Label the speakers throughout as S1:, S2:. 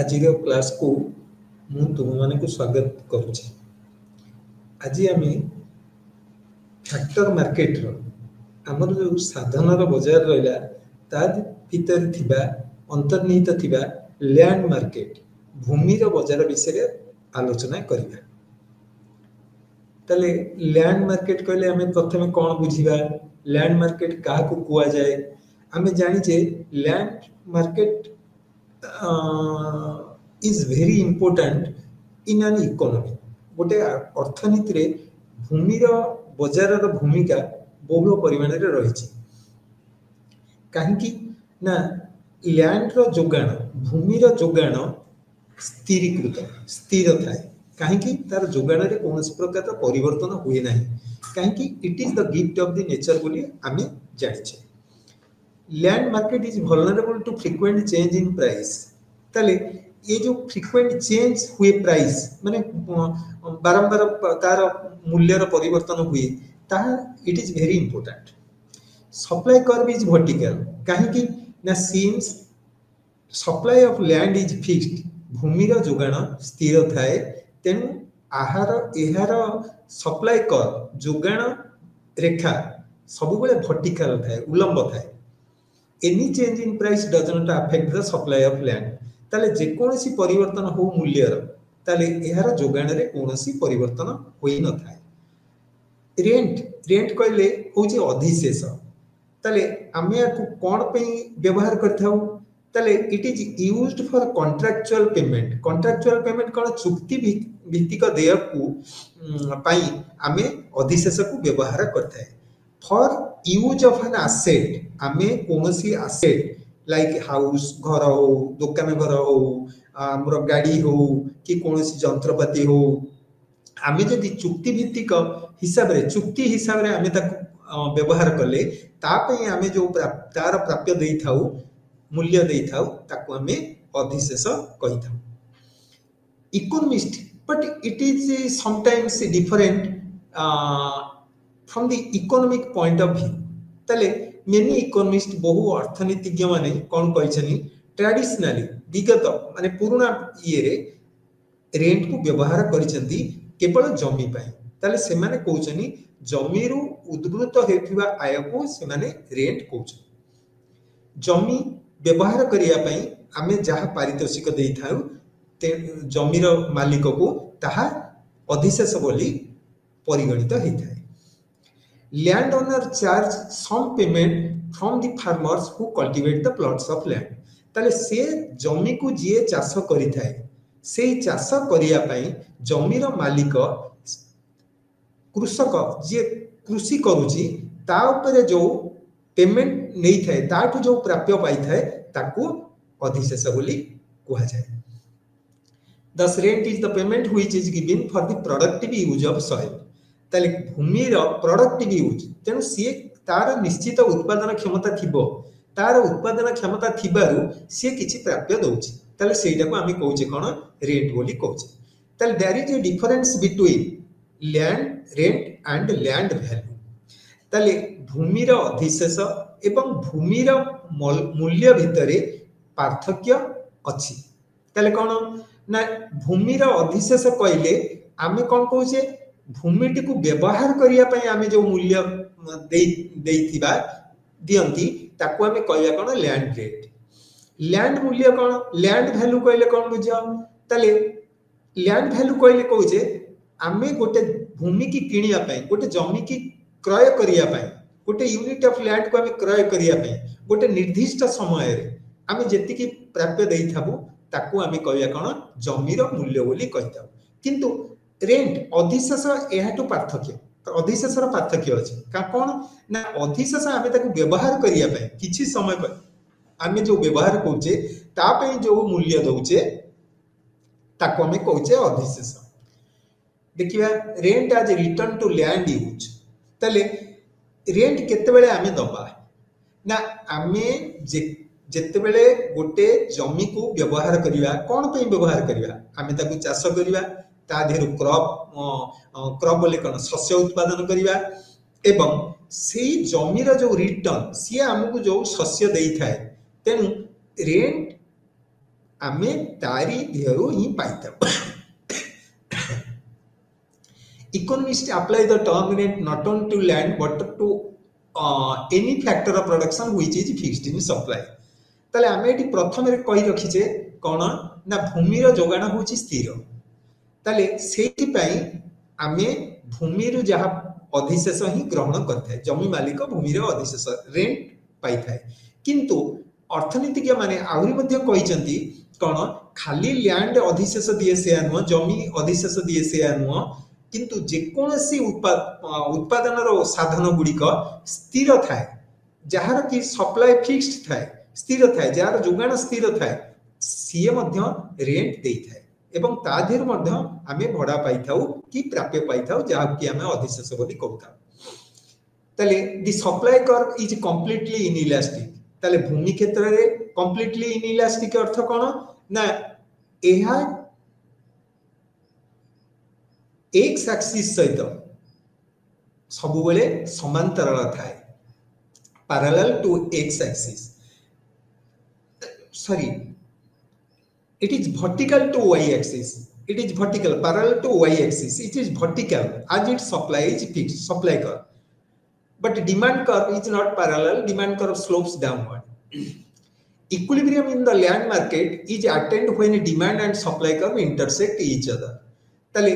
S1: आज क्लास को मु तुम मान को स्वागत करुच्ची। आज आम फैक्टर मार्केट आमर जो साधन बजार रहा ता भीतर थिबा अंतर्निहित थिबा लैंड मार्केट भूमि बजार विषय आलोचना करिबा। ताले लैंड मार्केट कहले आम प्रथम कौन बुझा लैंड मार्केट क्या कुआ जाए आम जाचे land market is very important in an economy। गोटे अर्थनीति रे भूमिर बजार भूमिका बहुल परिमाण रे रही कहीं ना लैंड रो जोगाण भूमिर जोगाण स्थिर थाए कहीं तार जोगाण रे कौन प्रकार परिवर्तन हुए ना कहीं it is the gift of the nature बोली आम जाने। Land market is vulnerable to frequent change in price. ताले ये जो फ्रिक्वेंट चेंज हुए प्राइस माने बारंबार तार मूल्यर परिवर्तन हुए ताहा it is very important. Supply curve is vertical कहीं ना since supply of land is fixed भूमिर जोगाण स्थिर थाए तेणु यार सप्लाई कर्व जोगाण रेखा सब बेले वर्टिकल थाए उलंब थाए। Any change in price does not affect the supply of land. ताले जेकोसी परिवर्तन हो मूल्यर ताले यार जोगाण रे कोनोसी परिवर्तन होई न थाए। रेंट कहले होची अधिशेष। ताले आमे याकू कोन पे व्यवहार करथाउ ताले it is used for contractual payment. Contractual payment कोन चुक्ति भित्तिक देय को पाई आमे अधिशेष को व्यवहार करथाय। For use of an asset आमे कोनोसी एसेट लाइक हाउस घर हो दुकान घर हो आमर गाड़ी हो कि कौन जंत्रपाति हो आमे जदि चुक्ति भित्तिक हिसाब रे चुक्ति हिसाब रे आमे ताको व्यवहार कले तापई आमे जो तार प्राप्य देई थाउ मूल्य देई थाउ ताको आमे अधिशेष कहि थाउ। Economist but it is sometimes different from the economic point of view. ताले मेनी इकोनॉमिस्ट बहु अर्थनीतिज्ञ माने कौन कहिसनी ट्रेडिशनली विगत माने पुराना ये रे रेंट को व्यवहार करिसंती केवल जमी पाई। ताले से माने कहउछनी जमी रु उद्भूत हेथिबा आय को से माने रेंट कहउछ। जमी व्यवहार करिया पई आमे जहा पारितोषिक देई थाउ ते जमीर मालिक को ताहा अधिशेष बोली परिगणित हेथाय। Land owner charge some payment from the farmers who cultivate the plots of land. ताले से जमी को जे चाष करि थाए से चाष करिया पई जमीर मालिक कृषक जे कृषि करूची ता ऊपर जो पेमेंट नै थाए ताठु जो प्राप्य पाई थाए ताकू अधिशेष बोली कहा जाए। Thus rent is the payment which is given for the productive use of soil। ताले भूमिर प्रोडक्टिव यूज तेणु सी तार निश्चित उत्पादन क्षमता थिबो तार उत्पादन क्षमता थिबारु सी किछि प्राप्य दउछि ताले सेटा को आमी कहउछे कोन रेंट बोली कहउछे। ताले there is a difference between land rent and land value. ताले भूमिर अधिशेष एवं भूमिर मूल्य भितरे पार्थक्य अछि। ताले कोन ना भूमिर अधिशेष कहले आमे कोन कहउछे भूमिटी को व्यवहार करिया पई आमे जो मूल्य देइथिबा दियंती ताको आमे कहया कोन लैंड रेट। लैंड मूल्य कोन लैंड वैल्यू कहले कोन बुझियो ताले लैंड वैल्यू कहले कहउजे आमे गोटे भूमि की किनिया पई गोटे जमी की क्रय करिया पई गोटे यूनिट ऑफ लैंड को आमे क्रय करिया पई गोटे निर्दिष्ट समय रे आमे जेति की प्राप्य देइथाबु ताको आमे कहया कोन जमीर मूल्य बोली कहिताबु। किंतु रेंट अधिशेष एहाटु पार्थक्य अधिशेषर पार्थक्य अछि का कोन ना अधिशेष आमे ताकु व्यवहार करिया पय किछि समय पर आमे जो व्यवहार करूचे ता पय जो मूल्य दउचे ताको आमे कहउचे अधिशेष। देखिबा rent as return to land use. तले रेंट केते बेले आमे दबा ना आमे जेते बेले गोटे जमी को व्यवहार करिवा कोन पय व्यवहार करिवा आमे ताकु चाष करिवा ता देहरु क्रॉप बोले कोन शस्य उत्पादन करिवा एवं सेही जमीर जो रिटर्न सी हमकु जो शस्य देई थाए तेनु रेंट आमे तारी देहरु ही पाइथाउ economists apply the term rent not only to land but to any factor of production which is fixed in supply ताले आमे एटी प्रथम रे कहि रखिचे कोन ना भूमि रो जोगाण होची स्थिर ताले सेति पई आमे भूमि रो जहा अधिशेष ही ग्रहण करथाय जमी मालिक भूमि रो अधिशेष रेंट पाई थाय किंतु अर्थनीतिज्ञ माने आहुरी मध्ये कहिसंती कोन खाली लैंड अधिशेष दिए से अनु जमी अधिशेष दिए से अनु किंतु जेकोसी उत्पादन रो साधन गुडी को स्थिर थाय जहार की सप्लाई फिक्स्ड थाय स्थिर थाय जहार जोगाण स्थिर थाय सीए मध्ये रेंट देई थाय एवं ता देर मध्ये आमे भडा पाई थाउ कि प्राप्य पाई थाउ जहा कि आमे अधिशेष बोली कहता तले the supply curve is completely inelastic तले भूमि क्षेत्र रे कंप्लीटली इनइलास्टिक अर्थ कोन ना एहा एक्स एक्सिस सहित सब बेले समांतराल थाए parallel to X axis sorry it is vertical to y axis it is vertical parallel to y axis it is vertical as its supply is fixed supply curve but demand curve is not parallel demand curve slopes downward equilibrium in the land market is attained when demand and supply curve intersect each other तले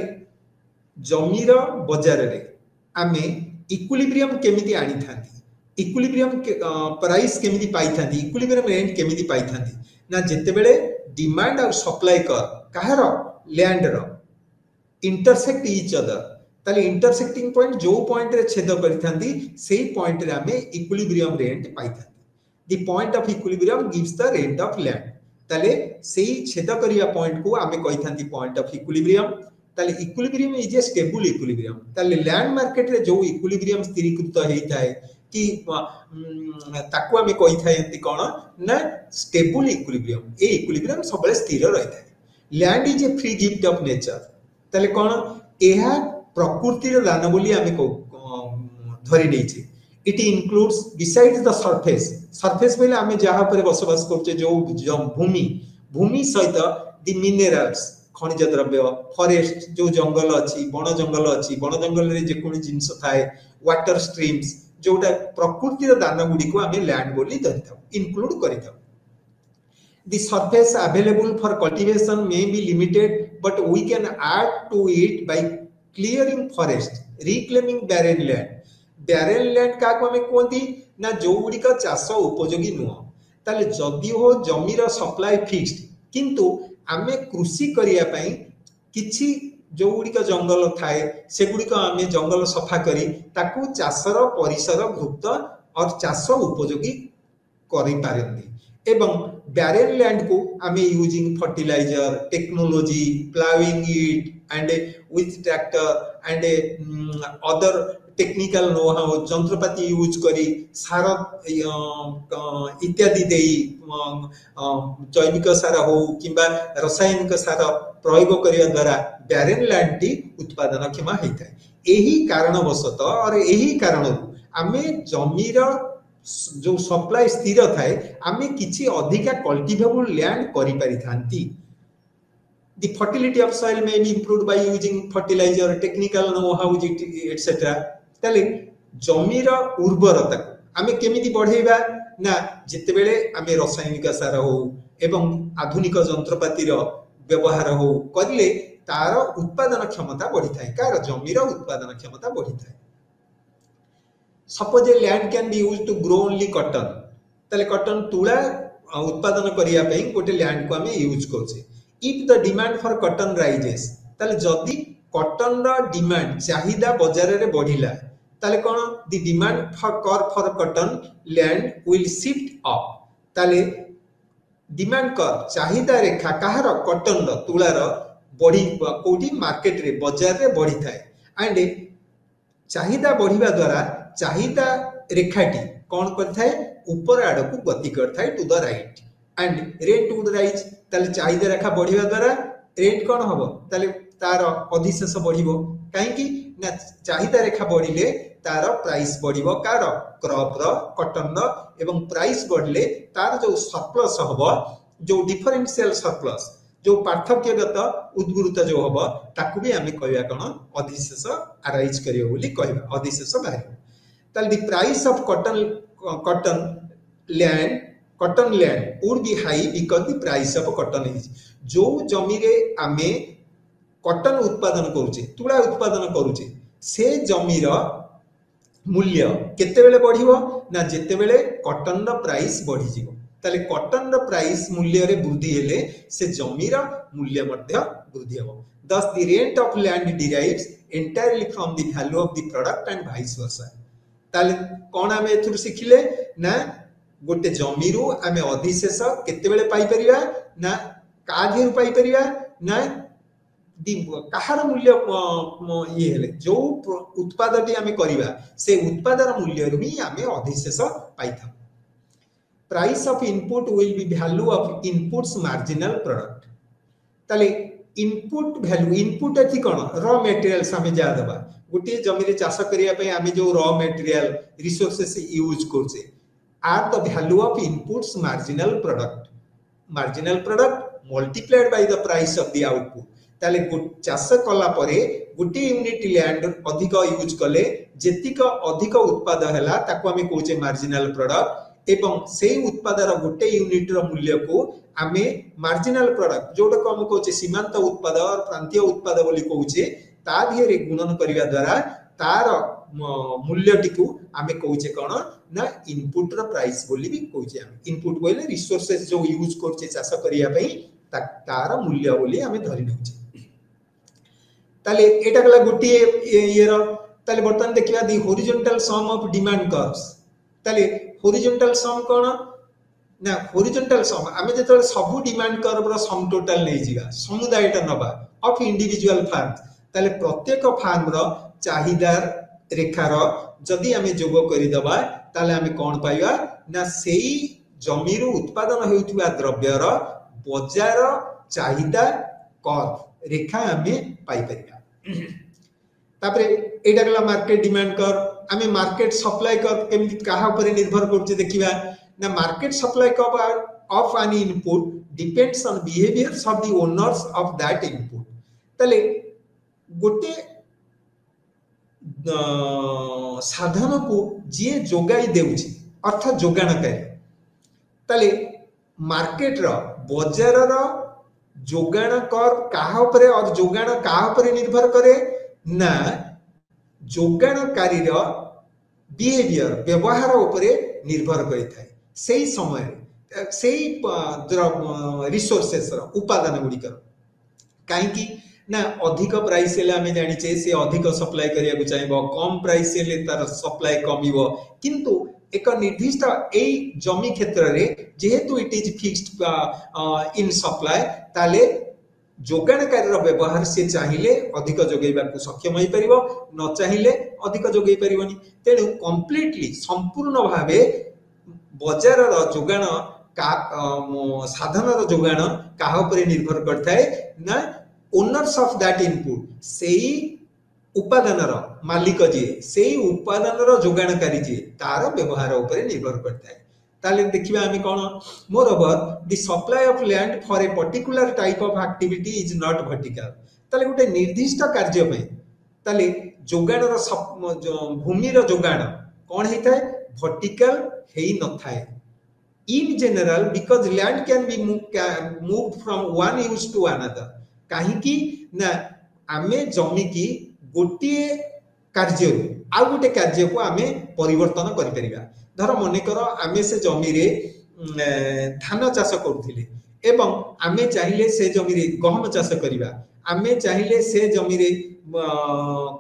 S1: जमीर बाजार रे आमे equilibrium केमिति आनी थांती equilibrium price केमिति पाई थांती equilibrium rent केमिति पाई थांती ना जेते बेले डिमांड और सप्लाई कर कहार लैंड रो इंटरसेक्ट ईच अदर ताले इंटरसेक्टिंग पॉइंट जो पॉइंट रे छेद करि थांती सेही पॉइंट रे आमे इक्विलिब्रियम रेंट पाई थांती the point of equilibrium gives the rent of land ताले सेही छेद करिया पॉइंट को आमे कहि थांती पॉइंट ऑफ इक्विलिब्रियम ताले equilibrium is a stable equilibrium ताले लैंड मार्केट रे जो इक्विलिब्रियम स्थिरीकृत हेई थाए कि ताकू आमे कहि थाए एंती कोन ना स्टेबल इक्विलिब्रियम ए इक्विलिब्रियम सबले स्थिर रहि थाए land is a free gift of nature ताले कोन एहा प्रकृति रो दान बोली आमे को धरि नै छी it includes besides the surface बेले आमे जहा पर बसवास करछे जो भूमि सहित द मिनरल्स खनिज द्रव्य फॉरेस्ट जो जंगल अछि बन जंगल रे जे कोन जिंस थाए वाटर स्ट्रीम्स जोटा प्रकृति रो दान गुडी को आमे लैंड बोली धरिता इंक्लूड करिता the surface available for cultivation may be limited but we can add to it by clearing forest reclaiming barren land का को हमें कोंती ना जो गुडी का चाष उपयोगी नुह ताले जदी हो जमी रो सप्लाई फिक्स्ड किंतु आमे कृषि करिया पई किछि जो गुडी का जंगल थाए से गुडी का आमे जंगल सफा करी ताकू चाषर परिसर भुक्त और चाष उपयोगी करि पारंती एवं बैरेन लैंड को आमे using fertiliser technology ploughing it and with tractor and other technical know how यंत्रपाति यूज करी सार इत्यादि देई जैविक सार हो किबा रासायनिक सार प्रयोग करिया द्वारा बैरेन लैंड टी उत्पादन क्षम हेता एही कारणवशत और एही कारण आमे जमीर जो सप्लाई स्थिर थाए आमे किछि अधिका कल्टीवेबल लैंड करि पारि थांती the fertility of soil may be improved by using fertilizer technical know how etc तले जमीर उर्वरता आमे केमिति बढ़ेबा ना जते बेले आमे रासायनिक सार हो एवं आधुनिक यंत्रपाति रो व्यवहार हो करले तार उत्पादन क्षमता बढ़ी थाए कार जमीर उत्पादन क्षमता बढ़ी थाए suppose a land can be used to grow only cotton तले कॉटन तुला उत्पादन करिया पई गोटे लैंड को आमे यूज करछे if the demand for cotton rises तले जदी कॉटन रो डिमांड चाहिदा बाजार रे बढ़िला तले कोन the demand for cotton land will shift up तले डिमांड कर चाहिदा रेखा कहार कॉटन रो तुला रो बढ़ी कोठी मार्केट रे बाजार रे बढ़ी थाए एंड चाहिदा बढ़िबा द्वारा चाहिदा रेखाटी कोन करथाय ऊपर आड़ को गति करथाय to the right and rate would rise तले चाहिदा रेखा बढ़िबा द्वारा रेट कोन हबो तले तार अधिशेष बढ़िबो काहे कि ना चाहिदा रेखा बढ़िले तार प्राइस बढ़िबो कार क्रॉप रो कॉटन रो एवं प्राइस बढ़ले तार जो सरप्लस हबो जो डिफरेंशियल सरप्लस जो पार्थक्यगत उद्वृत्त जो हम ताकू भी आम कह कौन अधिशेष आराइज कर अधिशेष बाहर ताल the price of cotton land would be high because the price of cotton is जो जमी रे आमे कॉटन उत्पादन करूचे तुला उत्पादन करूचे से जमीर मूल्य केतेबेले बढ़िबो ना जेतेबेले कॉटन रो प्राइस बढ़ी जिवो ताले कॉटन रो प्राइस मूल्य रे वृद्धि हेले से जमीर मूल्य मध्ये वृद्धि हेबो thus the rent of land derives entirely from the value of the product and vice versa ताले कोन आमे एथुर सिखिले ना गोटे जमीरु आमे अधिशेष केतेबेले पाई परिबा ना काधेरु पाई परिबा ना कहार मूल्य ये हेले जो उत्पादटी आमे करिबा से उत्पादर मूल्य रु भी आमे अधिशेष पाइथा price of input will be value of inputs marginal product ताले इनपुट वैल्यू इनपुट एथि कोन रॉ मटेरियल्स आमे जा दबा गोटे जमी रे चाष करिया पे आमे जो रॉ मटेरियल रिसोर्सेस यूज करछे are the value of inputs marginal product multiplied by the price of the output ताले चाष कला परे गोटे यूनिट लैंड अधिक यूज कले जेतिक अधिक उत्पाद हैला ताको आमे कहूचे मार्जिनल प्रोडक्ट एवं सेही उत्पादर गोटे यूनिट रो मूल्य को आमे मार्जिनल प्रोडक्ट जोटा को हम कहूचे सीमांत उत्पाद और प्रांतीय उत्पाद बोली कहूचे ता धिरे गुणन करिवा द्वारा तार मूल्यटी को आमे कहूचे कोन ना इनपुट रो प्राइस बोली भी कहूचे आमे इनपुट बोले रिसोर्सेस जो यूज करछे चाष करिया पई तार मूल्य बोली आमे धरि नउचे ताले एटा गला गोटी येरो ताले बर्तन देखिबा the horizontal sum of demand curves ताले हॉरिजॉन्टल सम कोन ना हॉरिजॉन्टल सम आमे जेतले सब डिमांड कर्व रो सम टोटल नै जिगा समुदायटा नबा ऑफ इंडिविजुअल फार्म ताले प्रत्येक फार्म रो चाहिदार रेखार जदि आमे जोग करि दबा ताले आमे कोन पाइबा ना सेही जमीरु उत्पादन हेउथिबा द्रव्यर बाजार चाहिदा कर्व रेखा आमे पाइ परिबा तापरे एटा गला मार्केट डिमांड कर्व आमे मार्केट सप्लाई कर्व केमि काहा ऊपर निर्भर करछे देखिबा ना market supply curve of N input depends on behaviours of the owners of that input ताले गोटे साधन को जी जोगाई देउची अर्थात जोगाणकारी ताले मार्केट रो बाजार रो जोगाण कर काहा ऊपर और जोगाण काहा ऊपर निर्भर करे ना जोगाणकारी रो बिहेवियर व्यवहार ऊपर निर्भर करि थाए सेही समय सेही रिसोर्सेस रो उपादान गुडी कर काहे कि ना अधिक प्राइस हेले आमे जानिचे से अधिक सप्लाई करिया को चाहिबो कम प्राइस हेले तार सप्लाई कमिबो किंतु एक निर्दिष्ट ए जमी क्षेत्र रे जेहेतु it is fixed in supply ताले जोगाणकारी रो व्यवहार से चाहिले अधिक जोगैबा को सक्षम होई परिबो न चाहिले अधिक जोगै परिबोनी तेनु कंप्लीटली संपूर्ण भाबे बाजार रो जोगाण का साधन रो जोगाण काहा ऊपर निर्भर करथाय ना ओनर्स ऑफ दैट इनपुट सेही उपादानर मालिक जी सेही उपादानर जोगाणकारी जी तार व्यवहार ऊपर निर्भर करता है ताले देखिबा आमी कोन moreover the supply of land for a particular type of activity is not vertical ताले गोटे निर्दिष्ट कार्य पे ताले जोगाणर भूमि रो जोगाण कोन हेताय वर्टिकल हेई न थाए in general because land can be move from one use to another काहे कि ना आमे जमी की गोटे कार्य आ गोटे कार्य को आमे परिवर्तन करि परिबा धर मने कर आमे से जमी रे धान चाष करथिले एवं आमे चाहिले से जमी रे गहम चाष करिबा आमे चाहिले से जमी रे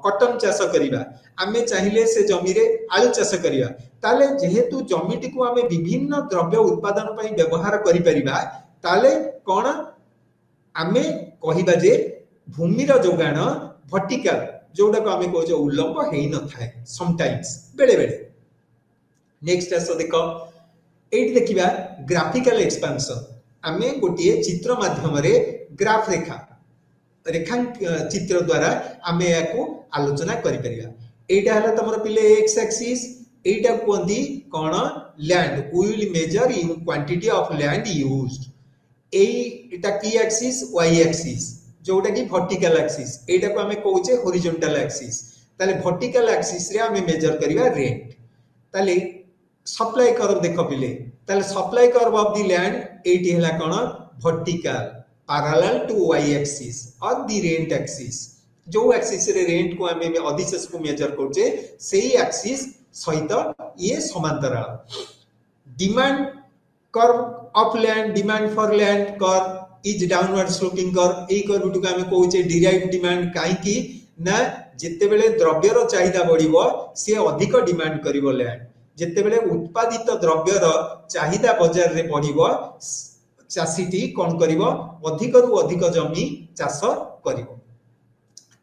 S1: कॉटन चाष करिबा आमे चाहिले से जमी रे आलू चाष करिबा ताले जेहेतु जमीटी को आमे विभिन्न द्रव्य उत्पादन पई व्यवहार करि परिबा ताले कोन आमे कहिबा जे भूमि रो जोगाण वर्टिकल जोडा को आमे कहजो उल्लंब हेई न थाए समटाइम्स बेले बेले नेक्स्ट आसो देखो एट देखिबा ग्राफिकल एक्सपेंशन आमे गोटिए चित्र माध्यम रे ग्राफ रेखा चित्र द्वारा आमे याको आलोचना करि परिबा एटा हला तमर पिले एक्स एक्सिस एटा कोंदी कोन land we will measure in quantity of land used एटा की एक्सिस वाई एक्सिस जोटा कि वर्टिकल एक्सिस एटा को हमें कहूचे हॉरिजॉन्टल एक्सिस ताले वर्टिकल एक्सिस रे हमें मेजर करिवा रेंट ताले सप्लाई कर्व देख पिले ताले supply curve of the land एटी हला कोन vertical parallel to Y axis और द रेंट एक्सिस जो एक्सिस रे रेंट को हमें अधिशेष को मेजर करछे सेही एक्सिस सहित ये समांतराल demand curve of land demand for land curve is downward sloping curve ए कर्व टू हमें कहूचे डिराइव्ड डिमांड काहे की ना जेते बेले द्रव्यर चाहिदा बढ़िबो से अधिक डिमांड करिवो लैंड जेते बेले उत्पादित द्रव्यर चाहिदा बाजार रे बढ़िबो चासीटी कोन करिवो अधिक रु अधिक जमी चाष करिवो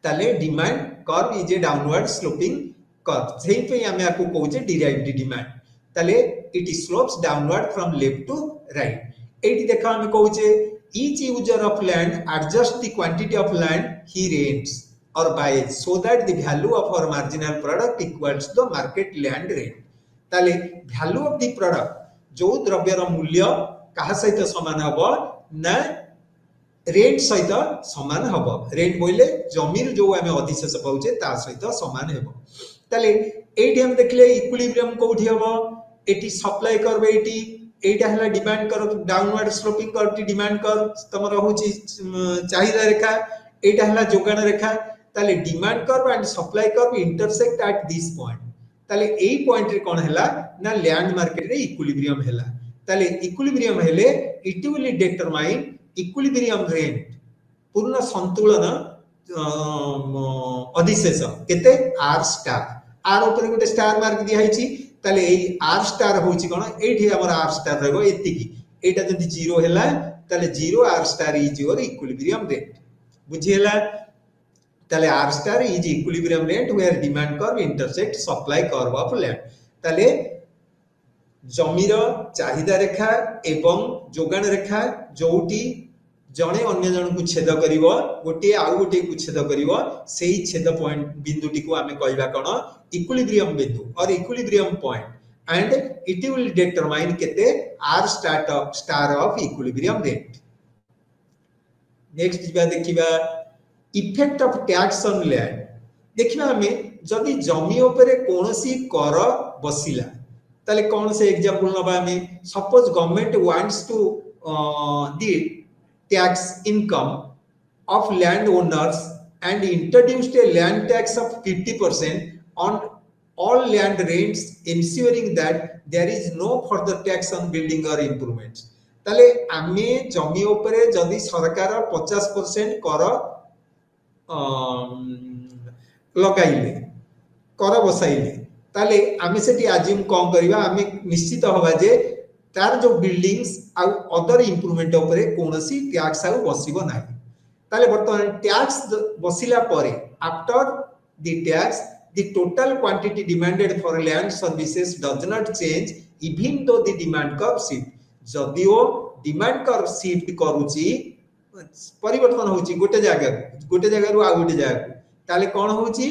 S1: ताले demand curve is a downward sloping curve सेही पे हमें आको कहूचे डिराइव्ड डिमांड ताले it slopes downward from left to right एटी देखा हमें कहूचे each user of land adjust the quantity of land he rents or buys so that the value of our marginal product equals the market land rate ताले value of the product जो द्रव्यर मूल्य कहा सहित समान हबो ना रेंट सहित समान हबो रेंट बोले जमीर जो हमें अधिशेष पाउचे ता सहित समान हेबो ताले एटी हम देखले इक्विलिब्रियम कोठी हबो एटी सप्लाई करबे एटी एटा हला demand curve downward sloping curve T demand curve तमर होची चाहिदा रेखा एटा हला जोगान रेखा ताले demand curve and supply curve intersect at this point ताले एई पॉइंट रे कोन हला ना लैंड मार्केट रे इक्विलिब्रियम हला ताले इक्विलिब्रियम हेले it will determine equilibrium rent पूर्ण संतुलन अधिशेष केते आर स्टार आर ऊपर गोटे स्टार मार्क दिया हैची ताले एई आर स्टार होची कोन एठी हमर आर स्टार रहबो एतिकी एटा जदि 0 हैला ताले 0 R star is your equilibrium rate बुझियला ताले R star is equilibrium rate where demand curve intersect supply curve of land ताले जमीर चाहिदा रेखा एवं जोगान रेखा जोटी जणे अन्य जन को छेद करिवो गोटे आउ गोटे को छेद करिवो सेही छेद पॉइंट बिंदुटी को हमें कहबा कोन इक्विलिब्रियम बिंदु और equilibrium point and it will determine केते R star of equilibrium rate next जिबा देखिबा effect of tax on land देखिबा हमें जदि जमी ऊपर कोनोसी कर बसिला ताले कोन से एग्जांपल नबा हमें suppose government wants to the tax income of landowners and introduced a land tax of 50% on all land rents ensuring that there is no further tax on building or improvements ताले आमे जमी ऊपर जदि सरकार 50% कर लगाइले कर बसाइले ताले आमे सेठी आजिम कोन करबा आमे निश्चित होबा जे तार जो बिल्डिंग्स आ अदर इंप्रूवमेंट ऊपर कोनोसी टैक्स आ बसिबो नाही ताले वर्तमान टैक्स बसिला परे after the tax the total quantity demanded for land services does not change even though the demand curve shift जदिओ डिमांड कर्व शिफ्ट करूची परिवर्तन होची गोटे जगह रु आ गोटे जगह ताले कोन होची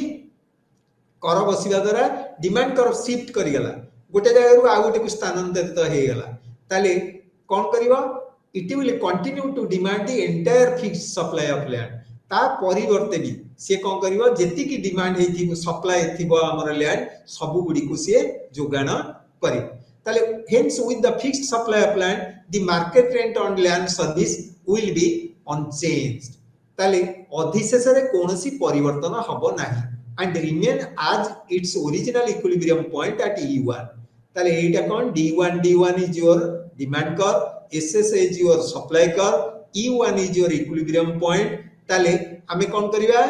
S1: कर बसिबा द्वारा डिमांड कर्व शिफ्ट करि गला गोटे जगह रु आ गोटे को स्थानांतरित हे गला ताले कोन करिवो it will continue to demand the entire fixed supply of land ता परिवर्ते भी से कोन करिवो जेति की डिमांड हेथि सप्लाई थिबो हमर लैंड सब गुडी को से जोगान करिवो ताले hence with the fixed supply of land the market rent on land service will be unchanged ताले अधिशेष रे कोनोसी परिवर्तन हबो नाही and remain as its original equilibrium point at E1 ताले एटा कोन D1 is your demand curve SS is your supply curve E1 is your equilibrium point ताले हमें कोन करिवा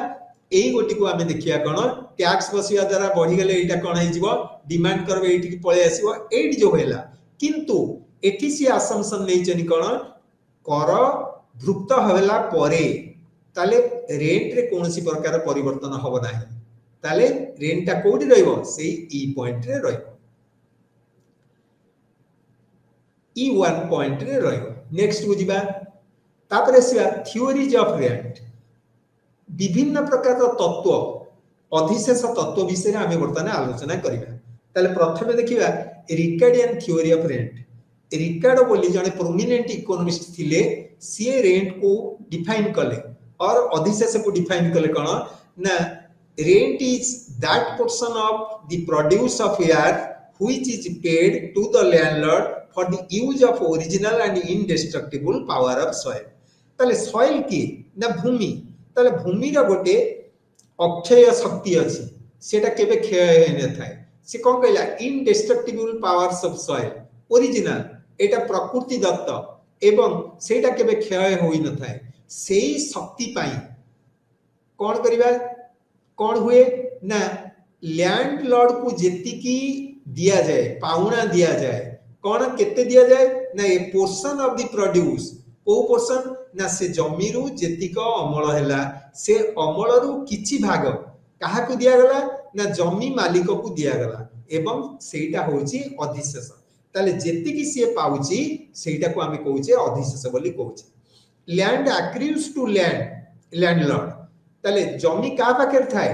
S1: एई गोटी को हमें देखिया कोन टैक्स बसिया द्वारा बढ़ी गेले एटा कोन हे जिवो डिमांड कर्व एटी की पळे आसीबो एटी जो हेला किंतु एटी सी असम्पशन नै चनी कोन कर भुक्त हवेला परे ताले रेंट रे कोनोसी प्रकार परिवर्तन हबो नाही ताले रेंट ता कोडी रहइबो सेही ई पॉइंट रे रहइबो E1 पॉइंट रे रहइबो नेक्स्ट बुझिबा तापरे सिया थ्योरीज ऑफ रेंट विभिन्न प्रकार तत्व अधिशेष तत्व विषय रे हमें वर्तमान आलोचना करिबा ताले प्रथमे देखिबा रिकार्डियन थ्योरी ऑफ रेंट रिकार्डो बोली जने प्रोमिनेंट इकोनॉमिस्ट थिले सी रेंट को डिफाइन कले और अधिशेष को डिफाइन कले कोन ना rent is that portion of the produce of earth which is paid to the landlord for the use of original and indestructible power of soil ताले सॉइल की ना भूमि ताले भूमि रा गोटे अक्षय शक्ति अछि सेटा केबे क्षय न थाए से कोन कहला indestructible powers of soil original एटा प्रकृति दत्त एवं सेटा केबे क्षय होई न थाए सेही शक्ति पाई कोन करिबा कोन हुए ना लैंडलॉर्ड को जेति की दिया जाए पाउना दिया जाए कोन केते दिया जाए ना ए पोर्शन ऑफ द प्रोड्यूस को पोर्शन ना से जमीरु जेतिक अमल हैला से अमलरु किछि भाग काहा को दिया गला ना जमी मालिक को दिया गला एवं सेटा होची अधिशेष ताले जेतिकी से पाउची सेटा को आमे कहूचे अधिशेष बोली कहूचे लैंड एक्रूज टू लैंडलॉर्ड ताले जमी का पाखेर थाए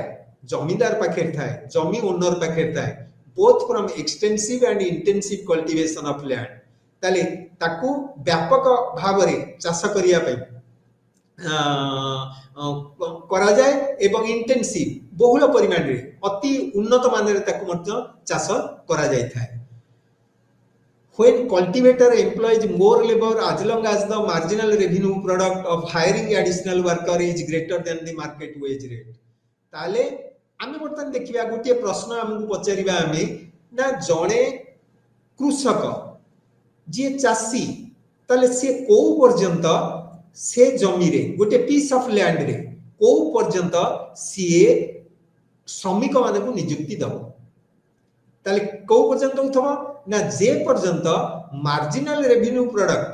S1: जमींदार पाखेर थाए जमी ओनर पाखेर थाए both from extensive and intensive cultivation of land ताले ताकू व्यापक भाव रे चाष करिया पई करा जाए एवं इंटेंसिव बहुल परिमाण रे अति उन्नत मान रे ताकू मध्य चाष करा जाय थाए when cultivator employs more labor as long as the marginal revenue product of hiring additional worker is greater than the market wage rate ताले आमे बर्तन देखिबा गोटे प्रश्न हमकु पचारिबा आमे ना जणे कृषक जे चासी ताले से को पर्यंत से जमी रे गोटे पीस ऑफ लैंड रे को पर्यंत सीए श्रमिक माने को नियुक्ति दबो ताले को पर्यंत उठबो ना जे पर्यंत marginal revenue product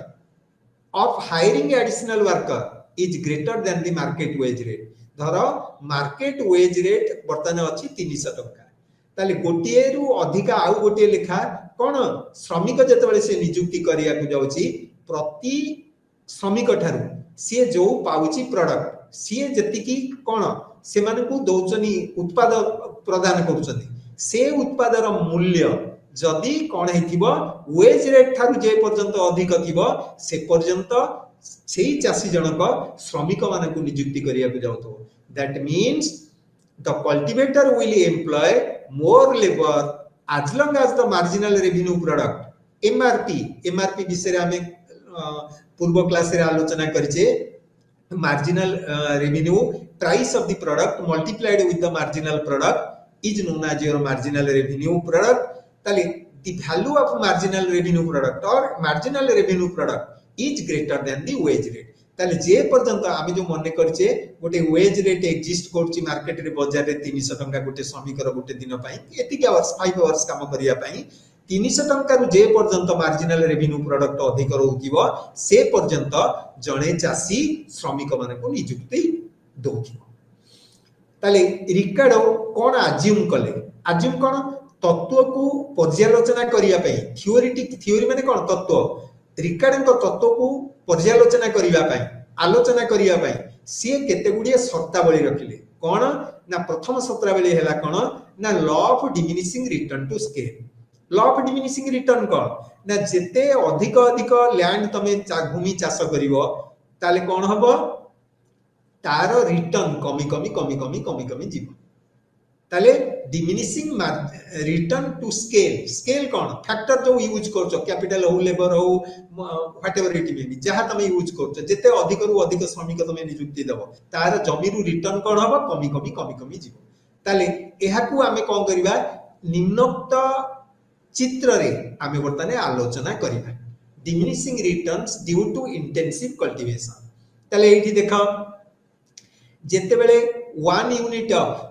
S1: of hiring additional worker is greater than the market wage rate धर मार्केट वेज रेट बर्तमान अछि 300 टका ताले गोटिए रु अधिक आउ गोटिए लेखा कोन श्रमिक जतबेले से नियुक्ति करिया को जाउची प्रति श्रमिक ठारू से जो पाउची प्रोडक्ट से जतिकी कोन से माने को दोचनी उत्पाद प्रदान करूचनी से उत्पादर मूल्य जदि कोन हेतिबो वेज रेट थारु जे पर्यंत अधिक थिबो से पर्यंत सेही चासी जनक श्रमिक मानकु नियुक्ति करिया को जाउतो that means the cultivator will employ more labour as long as the marginal revenue product MRP विषय रे हमें पूर्व क्लास रे आलोचना करछे marginal revenue price of the product multiplied with the marginal product is known as your marginal revenue product ताले the value of marginal revenue product or marginal revenue product is greater than the wage rate ताले जे पर्यंत आमे जो मने करछे गोटे wage rate exist करछि market रे बाजार रे 300 टंका गोटे श्रमिक रो गोटे दिन पई एति के आवर्स 5 आवर्स काम करिया पई 300 टंका रु जे पर्यंत मार्जिनल रेवेन्यू प्रोडक्ट अधिक रहउथिबो से पर्यंत जणे चासी श्रमिक माने को नियुक्ति दोथिबो ताले रिकार्डो कोन अज्यूम कले अज्यूम कोन तत्व को पर्यालोचना करिया पई थ्योरी माने कोन तत्व रिकार्डो तत्व को पर्यालोचना करिया पई आलोचना करिया पई से केते गुडिया शर्तावली रखिले कोन ना प्रथम शर्तावली हैला कोन ना law of diminishing return to scale law of diminishing return कोन ना जेते अधिक अधिक लैंड तमे भूमि चाष करिवो ताले कोन हबो तारो रिटर्न कमी जीवो ताले डिमिनिशिंग रिटर्न टू स्केल कोन फैक्टर जो यूज करछो कैपिटल हो लेबर हो व्हाटएवर इट मे बी जहा तमे यूज करछो जेते अधिक रु अधिक श्रमिक तमे नियुक्ति देबो तार जमी रु रिटर्न कोन हबो कमी जीवो ताले एहा को आमे कोन करिबा निम्नोक्त चित्र रे आमे वर्तने आलोचना करिबा diminishing returns due to intensive cultivation ताले एठी देखो जेते बेले 1 unit of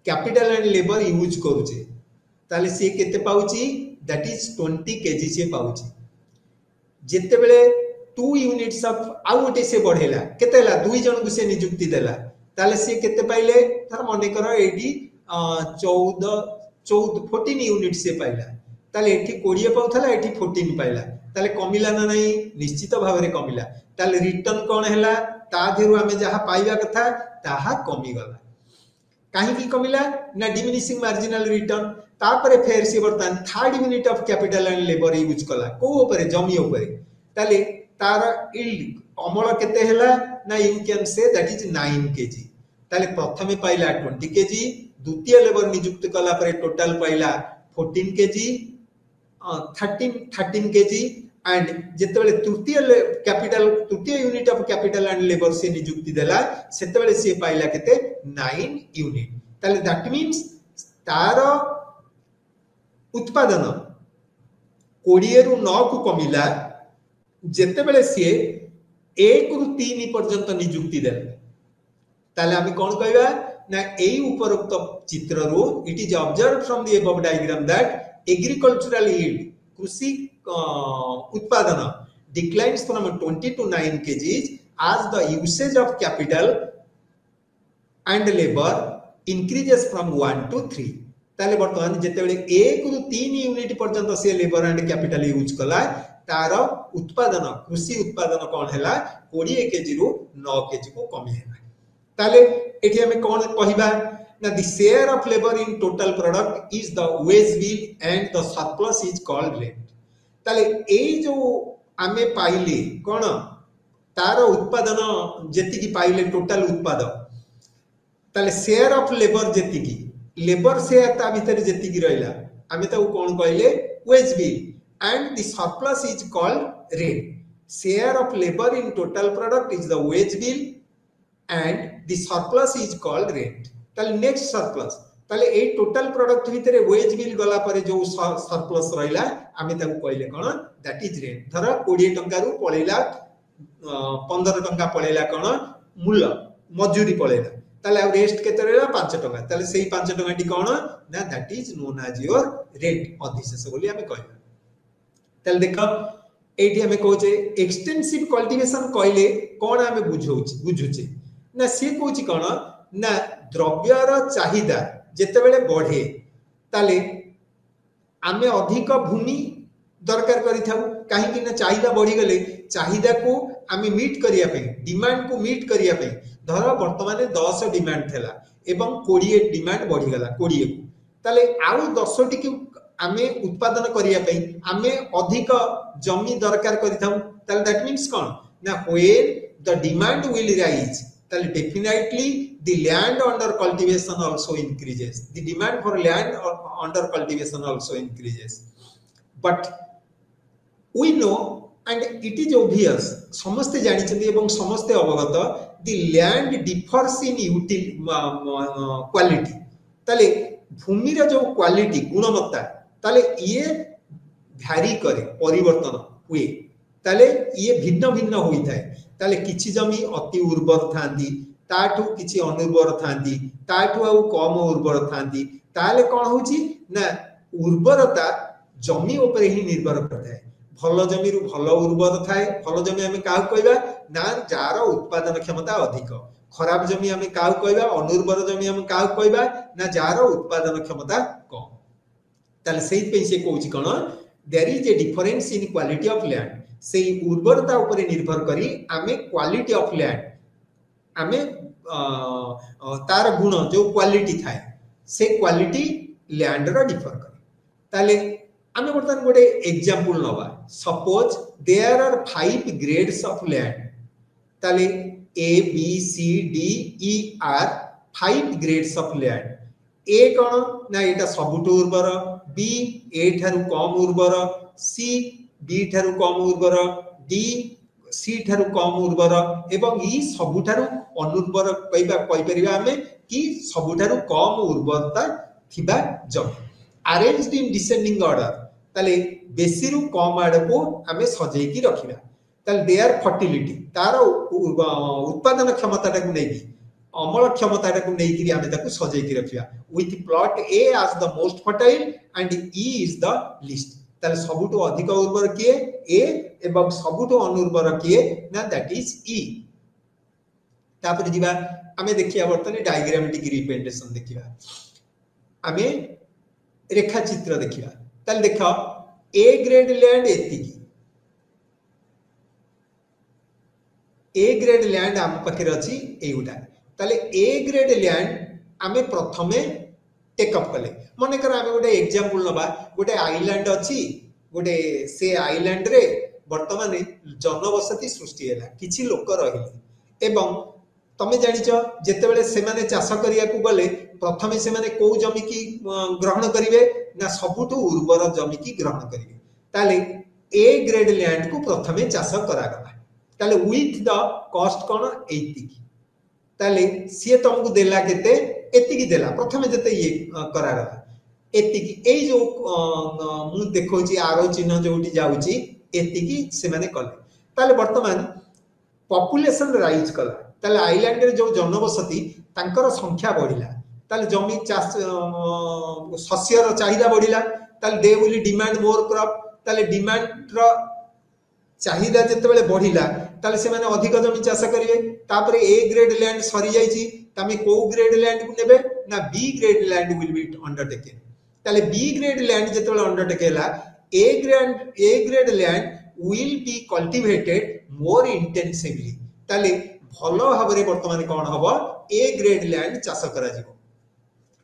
S1: capital and labour use करूचे ताले से केते पाउची दैट इज 20 केजी से पाउची जेते बेले 2 यूनिट्स ऑफ आउटे से बढ़ेला केतेला 2 जन को से नियुक्ति देला ताले से केते पाइले तार मने करो एडी 14 यूनिट से पाइला ताले एठी 20 पाउथला एठी 14 पाइला ताले कमिला ना नहीं निश्चित भाव रे कमिला ताले रिटर्न कोन हैला ता धेरु हमें जहा पाइबा कथा ताहा कमी गला काहे की कमिला ना डिमिनिशिंग मार्जिनल रिटर्न तापर फेर से बर्तमान third unit of capital and labour use कला को ऊपर जमी ऊपर ताले तार इल्ड अमल केते हैला ना you can say that is 9 KG ताले प्रथमे पाइला 20 केजी द्वितीय लेबर नियुक्त कला पर टोटल पाइला 14 केजी 13 केजी एंड जेतेबेले तृतीय unit of capital and labour से नियुक्ति देला सेतेबेले से पाइला केते 9 यूनिट ताले दैट मींस तार उत्पादन 20 रु 9 को कमिला जेतेबेले से 1 रु 3 पर्यंत नियुक्ति देला ताले आमी कोन कहबा ना एई उपरोक्त चित्र रो it is observed from the above diagram that agricultural yield कृषि उत्पादन declines from 20 to 9 kgs as the usage of capital and labor increases from 1 to 3 ताले वर्तमान जेतेबेले 1 रु 3 यूनिट पर्यंत से लेबर एंड कैपिटल यूज कला तार उत्पादन कृषि उत्पादन कोन हैला 20 केजी रु 9 केजी को कमी हैला ताले एठी हमें कोन कहिबा ना the share of labour in total product is the wage bill and the surplus is called rent ताले ए जो आमे पाइले कोन तार उत्पादन जेति की पाइले टोटल उत्पादन ताले शेयर ऑफ लेबर जेति की लेबर शेयर ता भीतर जेति की रहला आमे ता कोन कहले wage bill and the surplus is called rent share of labour in total product is the wage bill and the surplus is called rent ताले नेक्स्ट सरप्लस ताले ए टोटल प्रोडक्ट भीतर वेज बिल गला पर जो सरप्लस रहला आमे ताको कहले कोन दैट इज रेंट धर 20 टंका रु पळेला 15 टंका पळेला कोन मूल्य मजूरी पळेला ताले आ रेस्ट केते रहला 5 टंका ताले सेही 5 टंका टी कोन ना that is known as your rent अधिशेष बोली आमे कहबा ताले देखो एठी हमें कहूचे एक्सटेंसिव कल्टीवेशन कहले कोन आमे बुझुचे ना से कहूची कोन ना द्रव्यर चाहिदा जेतेबेले बढ़े ताले आमे अधिक भूमि दरकार करि थाउ काहे कि ना चाहिदा बढ़ी गले चाहिदा को आमे मीट करिया पे डिमांड को मीट करिया पे धर वर्तमान 10 डिमांड थेला एवं 20 डिमांड बढ़ी गला 20 को ताले आउ 10 टी को आमे उत्पादन करिया पे आमे अधिक जमी दरकार करि थाउ ताले दैट मींस कोन ना when the demand will rise ताले definitely the land under cultivation also increases the demand for land under cultivation also increases but we know and it is obvious समस्ते जानि छथि एवं समस्ते अवगत the land differs in quality ताले भूमि रा जो क्वालिटी गुणवत्ता ताले ये भ्यारी करे परिवर्तन हुए ताले ये भिन्न भिन्न होई थाए ताले किछि जमी अति उर्वर थांदी ताठू किछि अनुर्वर थांदी ताठू आ कम उर्वर थांदी ताले कोन होची ना उर्वरता जमी ऊपर ही निर्भर करता है भल जमी रु भल उर्वर थाए भल जमी हमें काहू कहबा ना जार उत्पादन क्षमता अधिक खराब जमी हमें काहू कहबा अनुर्वर जमी हमें काहू कहबा ना जार उत्पादन क्षमता कम ताले सेहि पे से कहूची कोन there is a difference in quality of land से उर्वरता ऊपर निर्भर करी हमें क्वालिटी ऑफ लैंड हमें तार गुण जो क्वालिटी थाए से क्वालिटी लैंड रा डिफर करे ताले हमें बर्तमान गोटे एग्जांपल नवा suppose there are 5 grades of land ताले A B C D E are 5 grades of land A कोन ना एटा सबुटो उर्वर बी ए थारु कम उर्वर सी बी थारु कम उर्वर डी सी थारु कम उर्वर एवं ई सबुठारु अनुर्वर कहबा कहि परिबा हमें कि सबुठारु कम उर्वरता थिबा जमी अरेंज्ड इन डिसेंडिंग ऑर्डर ताले बेसी रु कम आड़ को हमें सजै की रखिबा ताले देयर फर्टिलिटी तार उत्पादन क्षमता टाकु नेकी अमल क्षमता टाकु नेकी हमें ताकु सजै की रखिबा with plot A as the most fertile and E is the least ताले सबुटो अधिक उर्वर किए ए एवं सबुटो अनुर्वर किए ना दैट इज ई तापर दिबा हमें देखिया वर्तनी डायग्रामेटिक रिप्रेजेंटेशन देखिबा हमें रेखा चित्र देखिबा ताले देखो ए ग्रेड लैंड एति की ए ग्रेड लैंड हम पाखे अछि एउटा ताले ए ग्रेड लैंड हमें प्रथमे टेकअप कले मन कर आम गोटे एग्जांपल नबा गोटे आइलैंड अच्छी गोटे से आइलैंड रे वर्तमान जनबसती सृष्टि है किछि लोक रहिले एवं तमे जानिछ जेतेबेले से माने चाष करिया को गले प्रथमे से माने को जमी की ग्रहण करिवे ना सबुठु उर्वर जमी की ग्रहण करिवे ताले ए ग्रेड लैंड को प्रथमे चाष करागला ताले विथ द कॉस्ट कोन एति ताले सी तुमको देला केते एतिकी देला प्रथमे जते ये करागला एतिकी एई जो मु देखौची आरो चिन्ह जोटी जाउची एतिकी से माने कले ताले वर्तमान पॉपुलेशन राइज कला ताले आइलैंड रे जो जनबसती तांकर संख्या बढ़िला ताले जमी चाष शस्यर चाहिदा बढ़िला ताले they will demand more crop ताले डिमांड रो चाहिदा जेतेबेले बढ़िला ताले से माने अधिक जमी चाष करिवे तापरे ए ग्रेड लैंड सरी जाईची तमे को ग्रेड लैंड को नेबे ना B grade land will be undertaken ताले बी ग्रेड लैंड जेतेबेले अंडरटेकेला A grade land will be cultivated more intensively ताले भलो भाबरे वर्तमान कोन हबो ए ग्रेड लैंड चाष करा जिवो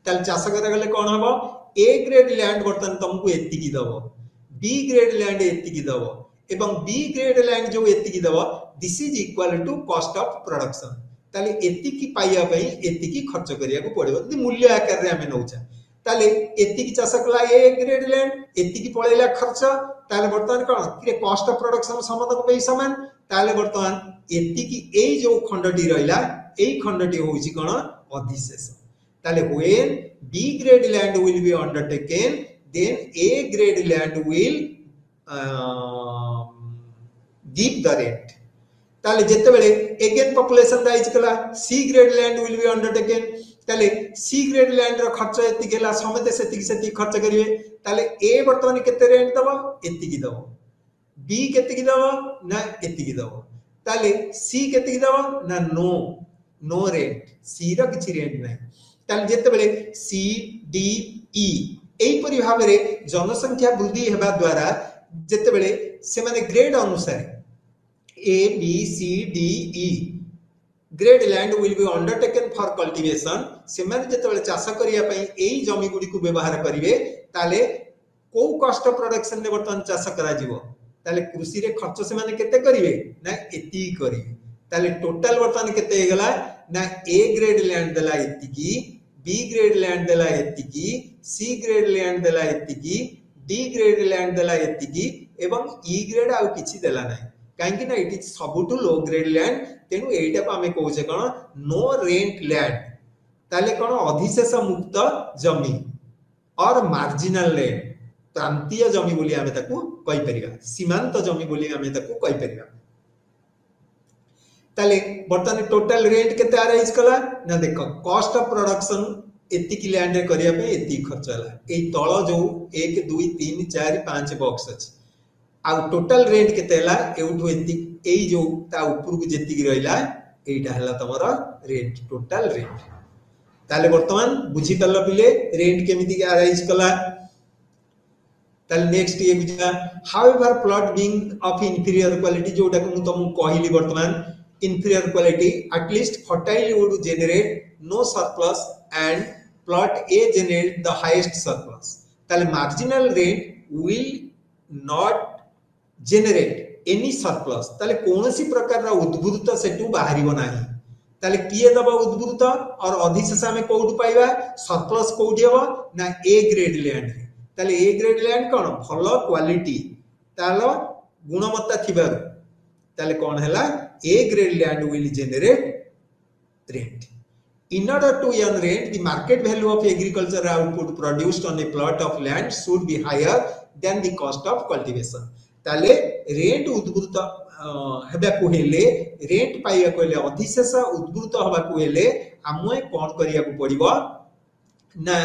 S1: ताले चाष करा गले कोन हबो ए ग्रेड लैंड वर्तमान तुमको एतिकी दबो बी ग्रेड लैंड एतिकी दबो एवं बी ग्रेड लैंड जो एतिकी दबो this is equal to cost of production ताले एतिकी पाइया पई एतिकी खर्च करिया को पड़िबो यदि मूल्य आकार रे हमें नौचा ताले एतिकी चाष कला ए ग्रेड लैंड एतिकी पळेला खर्च ताले वर्तमान कोन कि कॉस्ट ऑफ प्रोडक्शन समदक पे समान ताले वर्तमान एतिकी ए जो खंडटी रहिला ए खंडटी होउची कोन अधिशेष ताले when B grade land will be undertaken then A grade land will give the rent ताले जेतेबेले अगेन पॉपुलेशन राइज कला C grade land will be undertaken ताले सी ग्रेड लैंड रो खर्च एति गेला समेते सेति खर्च करिवे ताले ए वर्तमान केते रेंट दबो एतिकी दबो बी केतिकी दबो ना एतिकी दबो ताले सी केतिकी दबो ना नो रेंट सी रो किछि रेंट नै ताले जेतेबेले सी डी ई एई परि भाबरे जनसंख्या वृद्धि हेबा द्वारा जेतेबेले से माने ग्रेड अनुसार A B C D E grade land will be undertaken for cultivation से माने जेतेबेले चाष करिया पई एई जमी गुडी को व्यवहार करिवे ताले को कॉस्ट ऑफ प्रोडक्शन ने वर्तमान चाष करा जिवो ताले कृषि रे खर्च से माने केते करिवे ना एति करिवे ताले टोटल वर्तमान केते हेगला ना ए ग्रेड लैंड देला एतिकी बी ग्रेड लैंड देला एतिकी सी ग्रेड लैंड देला एतिकी डी ग्रेड लैंड देला एतिकी एवं ई ग्रेड आउ किछि देला नै काहेकि ना इट इज सबुटु लो ग्रेड लैंड तेनु एटा को हमें कहूचे कोन नो रेंट लैंड ताले कोन अधिशेष मुक्त जमी और मार्जिनल लैंड प्रांतीय जमी बोली हमें ताकू कहि परिबा सीमांत जमी बोली हमें ताकू कहि परिबा ताले वर्तमान टोटल रेंट केते अराइज कला ना देखो कॉस्ट ऑफ प्रोडक्शन एतिकी लैंड रे करिया पे एति खर्च हला ए तळ जो 1 2 3 4 5 बॉक्स अछि आ टोटल रेंट केते हला एउठो एति एई जो ता ऊपर को जेति की रहिला एटा हला तमरा रेंट टोटल रेंट ताले वर्तमान बुझी तल्ला पिले रेंट केमिति के अराइज कला ताले नेक्स्ट ये बुझा however plot being of inferior quality जोटा को तुम कहली वर्तमान inferior quality at least fertile would generate no surplus and plot A generate the highest surplus ताले marginal rate will not generate any surplus ताले कोनोसी प्रकार रा उद्भूत सेटू बाहरिबो नाही ताले किए दबा उद्भूत और अधिशेष में कोउड पाइबा सरप्लस कोउडी हबो ना ए ग्रेड लैंड ताले ए ग्रेड लैंड कोन भलो क्वालिटी तालो गुणवत्ता थिबार ताले कोन हैला A grade land will generate rent. In order to earn rent, the market value of agricultural output produced on a plot of land should be higher than the cost of cultivation. ताले rent उद्भूत हेबा को हेले rent पाइया को हेले अधिशेष उद्भूत हबा को हेले हमय कोन करिया को पड़िबो ना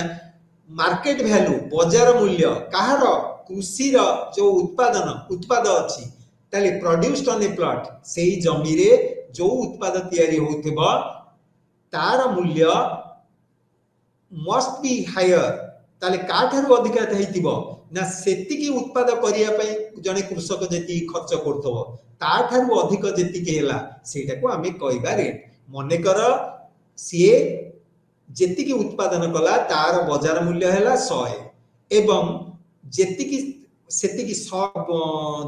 S1: मार्केट वैल्यू बाजार मूल्य काहर कृषि रो जो उत्पाद अछि ताले प्रोड्यूस्ड ऑन ए प्लॉट सेही जमी रे जो उत्पाद तयारी होथबा तार मूल्य मस्ट बी हायर ताले काठारु अधिका हेतिबो ना सेति की उत्पाद करिया पई जने कृषक जेति खर्च करथबो ताठारु अधिक जेति के हेला सेटा को हमें कहबा रेट मने कर सीए जेति की उत्पादन कला तार बाजार मूल्य है 100 एवं जेति की सेति की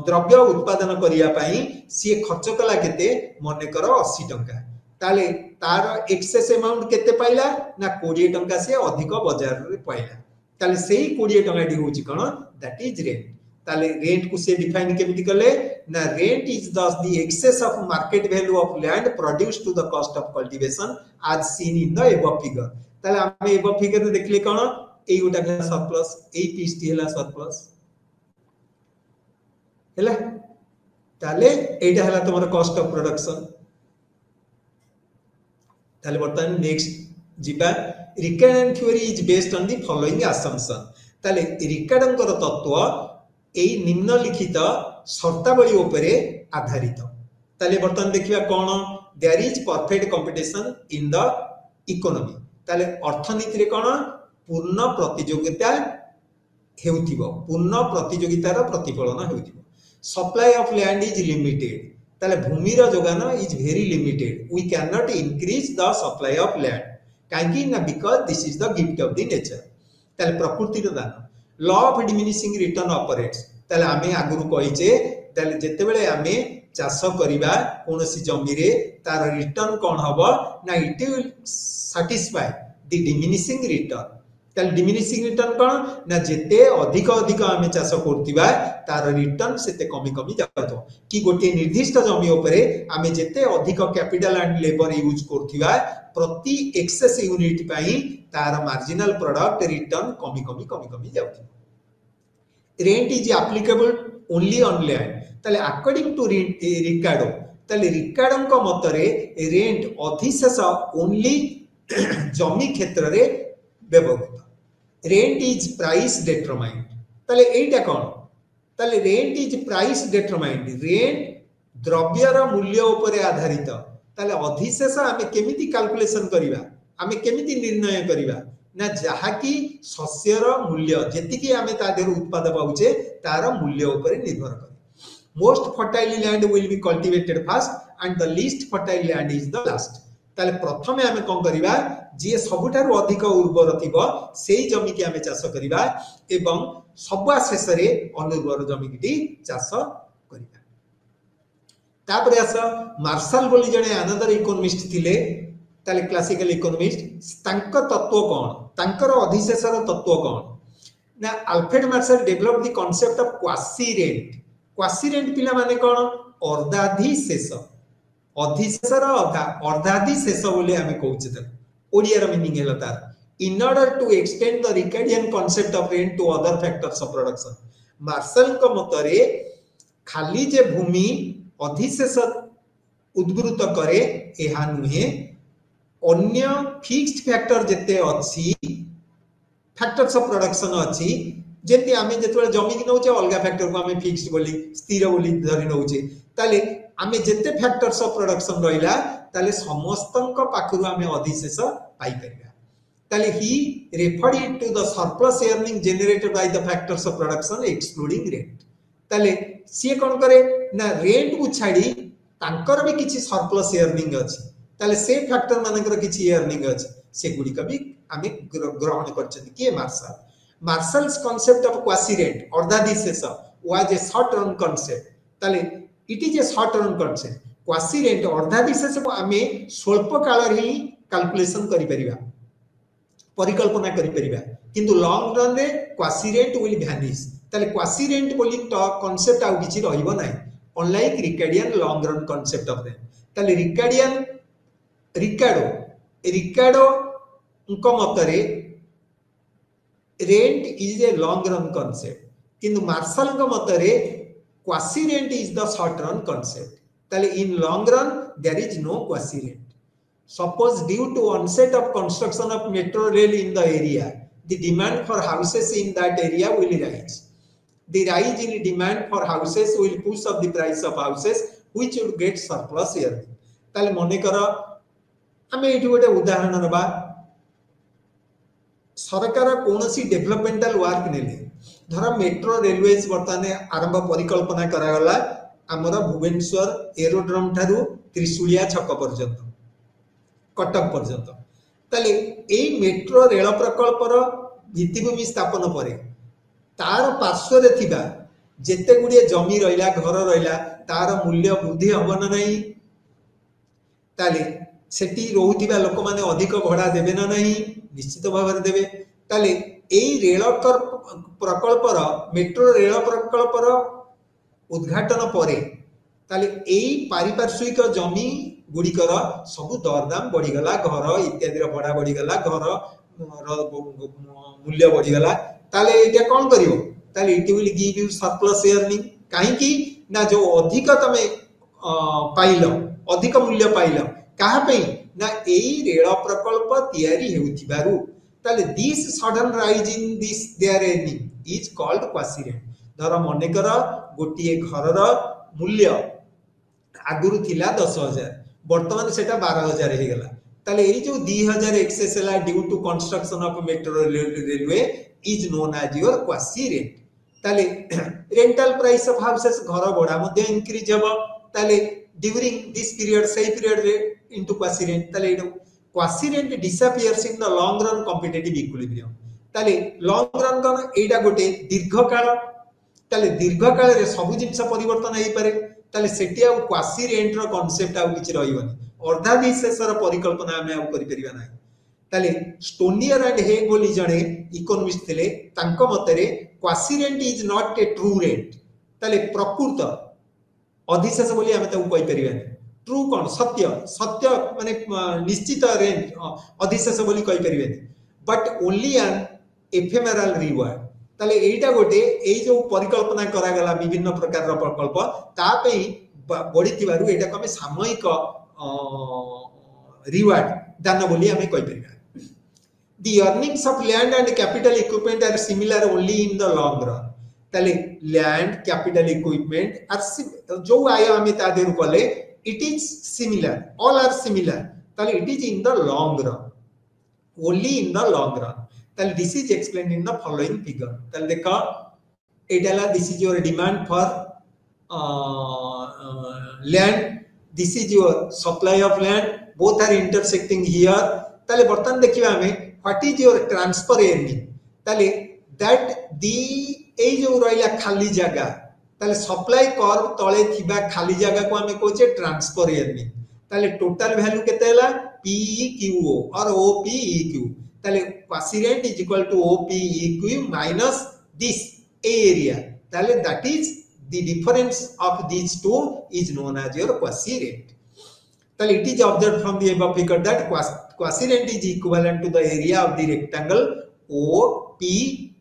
S1: द्रव्य उत्पादन करिया पाई सी खर्च कला केते मने कर 80 टंका ताले तार एक्सेस अमाउंट केते पाइला ना 20 टंका से अधिक बाजार रे पाइला ताले सेही 20 टंका डी होची कोन दैट इज रेंट ताले रेंट को से डिफाइन केमिति कले ना rent is thus the excess of market value of land produced to the cost of cultivation as seen in the above figure ताले आमे above figure रे देखले कोन एई गोटा सरप्लस एई पीस टी हला सरप्लस हला ताले एटा हला तमर कॉस्ट ऑफ प्रोडक्शन ताले बर्तमान नेक्स्ट जिबा record theory is based on the following assumption ताले रिकार्ड कर तत्व एई निम्नलिखित शर्तावली उपरे आधारित ताले बर्तमान देखिबा कोन there is perfect competition in the economy ताले अर्थनीति रे कोन पूर्ण प्रतियोगिता हेउथिबो पूर्ण प्रतियोगितार प्रतिफलन हेउथिबो supply of land is limited ताले भूमि रो जोगान is very limited we can not increase the supply of land काहेकि ना because this is the gift of the nature ताले प्रकृति रो दान law of diminishing return operates ताले आमे आगुरु कहिचे ताले जेते बेले आमे चाष करिबा कोनोसी जमी रे तार रिटर्न कोन हबो ना it will satisfy the diminishing return ताले डिमिनिशिंग रिटर्न कोन ना जेते अधिक अधिक आमे चाष करतिबा तार रिटर्न सेते कमी कमी जातो कि गोटे निर्दिष्ट जमी उपरे आमे जेते अधिक कैपिटल एंड लेबर यूज करतिबा प्रति एक्सेस यूनिट पई तार मार्जिनल प्रोडक्ट रिटर्न कमी कमी कमी कमी जातो rent is applicable only on land ताले अकॉर्डिंग टू रिकार्डो ताले रिकार्डो को मतरे रेंट अधिशेष ओनली जमी क्षेत्र रे व्यवहृत रेंट इज प्राइस डिटरमाइंड ताले एटा कोन ताले rent is price determined rent द्रव्यर मूल्य उपरे आधारित ताले अधिशेष आमे केमिति कैलकुलेशन करिबा आमे केमिति निर्णय करिबा ना जहा कि शस्यर मूल्य जेति कि आमे ता देर उत्पाद पाउचे तार मूल्य उपरे निर्भर करे most fertile land will B cultivated first and the least fertile land is the last ताले प्रथमे आमे कोन करिबा जे सबुठारु अधिक उर्वर थिबो सेही जमी कि आमे चाष करिबा एवं सबा शेष रे अनुर्वर जमी कि चाष करिबा तापरे आस मार्शल बोली जने अनदर इकोनॉमिस्ट थिले ताले क्लासिकल इकोनॉमिस्ट तांक तत्व कोन तांकर अधिशेषर तत्व कोन ना Alfred Marshall develop the concept of quasi rent पिला माने कोन अर्धाधिशेष अधिशेषर अर्धाधिशेष बोली आमे कहउचे त ओडिया मीनिंग है तार in order to extend the Ricardian concept of rent to other factors of production Marshall को मतरे खाली जे भूमि अधिशेष उद्भूत करे एहा नुहे अन्य फिक्स्ड फैक्टर जेते अछि फैक्टर्स ऑफ प्रोडक्शन अछि जेते आमे जेतबे जमी कि नउचे अलगा फैक्टर को आमे फिक्स्ड बोली स्थिर बोली धरि नउचे ताले आमे जेते फैक्टर्स ऑफ प्रोडक्शन रहिला ताले समस्तन को पाखरु आमे अधिशेष पाई परिबा ताले he referred it to the surplus earning generated by the factors of production excluding rent ताले सी कोन करे ना रेंट को छाडी तांकर भी किछि सरप्लस अर्निंग अछि ताले से फैक्टर मानकर किछि अर्निंग अछि से गुडी कभी आमे ग्रहण करछथि के Marshall's concept of quasi rent अर्धाधिशेष was a short run concept ताले it is a short run concept quasi rent अर्धाधिशेष को आमे स्वल्प काल रे ही कैलकुलेशन करि परिबा परिकल्पना करि परिबा किंतु लॉन्ग रन रे क्वासी रेंट विल वैनिश ताले क्वासी रेंट बोली कांसेप्ट आउ किछि रहिबो नै unlike Ricardian long run concept of rent ताले रिकार्डो उनको मतरे rent is a long run concept किंतु मार्शल को मतरे quasi rent is the short run concept ताले in long run there is no quasi rent suppose due to onset of construction of metro rail in the area the demand for houses in that area will rise the rise in demand for houses will push up the price of houses which would get surplus earning ताले मने करो हमें एठी गोटे उदाहरण नबा सरकार कोनोसी डेवलपमेंटल वर्क नेले धर मेट्रो रेलवेज वर्तने आरंभ परिकल्पना करा गला हमर भुवनेश्वर एरोड्रम ठारू त्रिशुलिया छक पर्यंत कटक पर्यंत ताले एई मेट्रो रेल प्रकल्पर भित्तिभूमि स्थापन पर तार पार्श्व थिबा जेते गुड़िए जमी रहिला घर रहिला तार मूल्य वृद्धि हम ना नहीं ताले सेठी रोहुथिबा लोक माने अधिक भड़ा देबे ना नहीं निश्चित भाव में देबे ताले एई रेल प्रकल्पर मेट्रो रेल प्रकल्पर उद्घाटन परे ताले एई पारिपार्श्विक जमी गुड़िकर सबु दरदाम बढ़ीगला घर इत्यादि भड़ा बढ़ीगला घर मूल्य बढ़ीगला ताले एटा कौन करिवो ताले it will give you surplus earning काहेकि ना जो अधिक तमे पाइल अधिक मूल्य पाइल कहा पे ना एई रेल प्रकल्प तयारी हेउथिबारु ताले this sudden rise in this their earning is called quasi rent धर मने कर गोटिए घरर मूल्य आगुरु थिला 10,000 वर्तमान सेटा 12,000 हे गला ताले एई जो 2,000 एक्सेस हला due to construction of metro railway is known as your quasi rent ताले रेंटल प्राइस ऑफ हाउसेस घर भड़ा मध्ये इंक्रीज हेबो ताले ड्यूरिंग दिस पीरियड सही पीरियड रे इनटू क्वासी रेंट ताले quasi rent disappears in the long run competitive equilibrium ताले लॉन्ग रन कन एटा गोटे दीर्घ काल ताले दीर्घ काल रे सब जिंस परिवर्तन हेई पारे ताले सेठी आ क्वासी रेंट रो कांसेप्ट आ किछि रहिबनी अर्धाधिशेषर परिकल्पना आमे आ करि परिबा नाही ताले स्टोनियर एंड हे बोली जणे इकोनॉमिस्ट थिले तांको मतरे quasi rent is not a true rent ताले प्रकृत अधिशेष बोली आमे ताऊ कहि परिबानी ट्रू कोन सत्य सत्य माने निश्चित रेंट अधिशेष बोली कहि परिबानी बट ओनली एन एफेमेरल रिवार्ड ताले एटा गोटे एई जो परिकल्पना करा गला विभिन्न प्रकार रो प्रकल्प ता पे बढी थिबारु एटा को हमें सामयिक रिवार्ड दान बोली हमें कहि परिबा the earnings of land and capital equipment are similar only in the long run ताले land capital equipment are जो आय हमें ता देरु कले it is similar all are similar ताले it is in the long run only in the long run ताले this is explained in the following figure ताले देखो एटाला this is your demand for land this is your supply of land both are intersecting here ताले बर्तन देखिबा हमें what is your transfer earning ताले that the ए जो रहिला खाली जगह ताले सप्लाई कर्व तळे थिबा खाली जगह को हमें कहचे ट्रांसफर अर्निंग ताले टोटल वैल्यू केते हला PEQO और OPEQ ताले quasi rent is equal to OPEQ minus this area ताले that is the difference of these two is known as your quasi rent ताले it is observed from the above figure that quasi rent is equivalent to the area of the rectangle OPEQ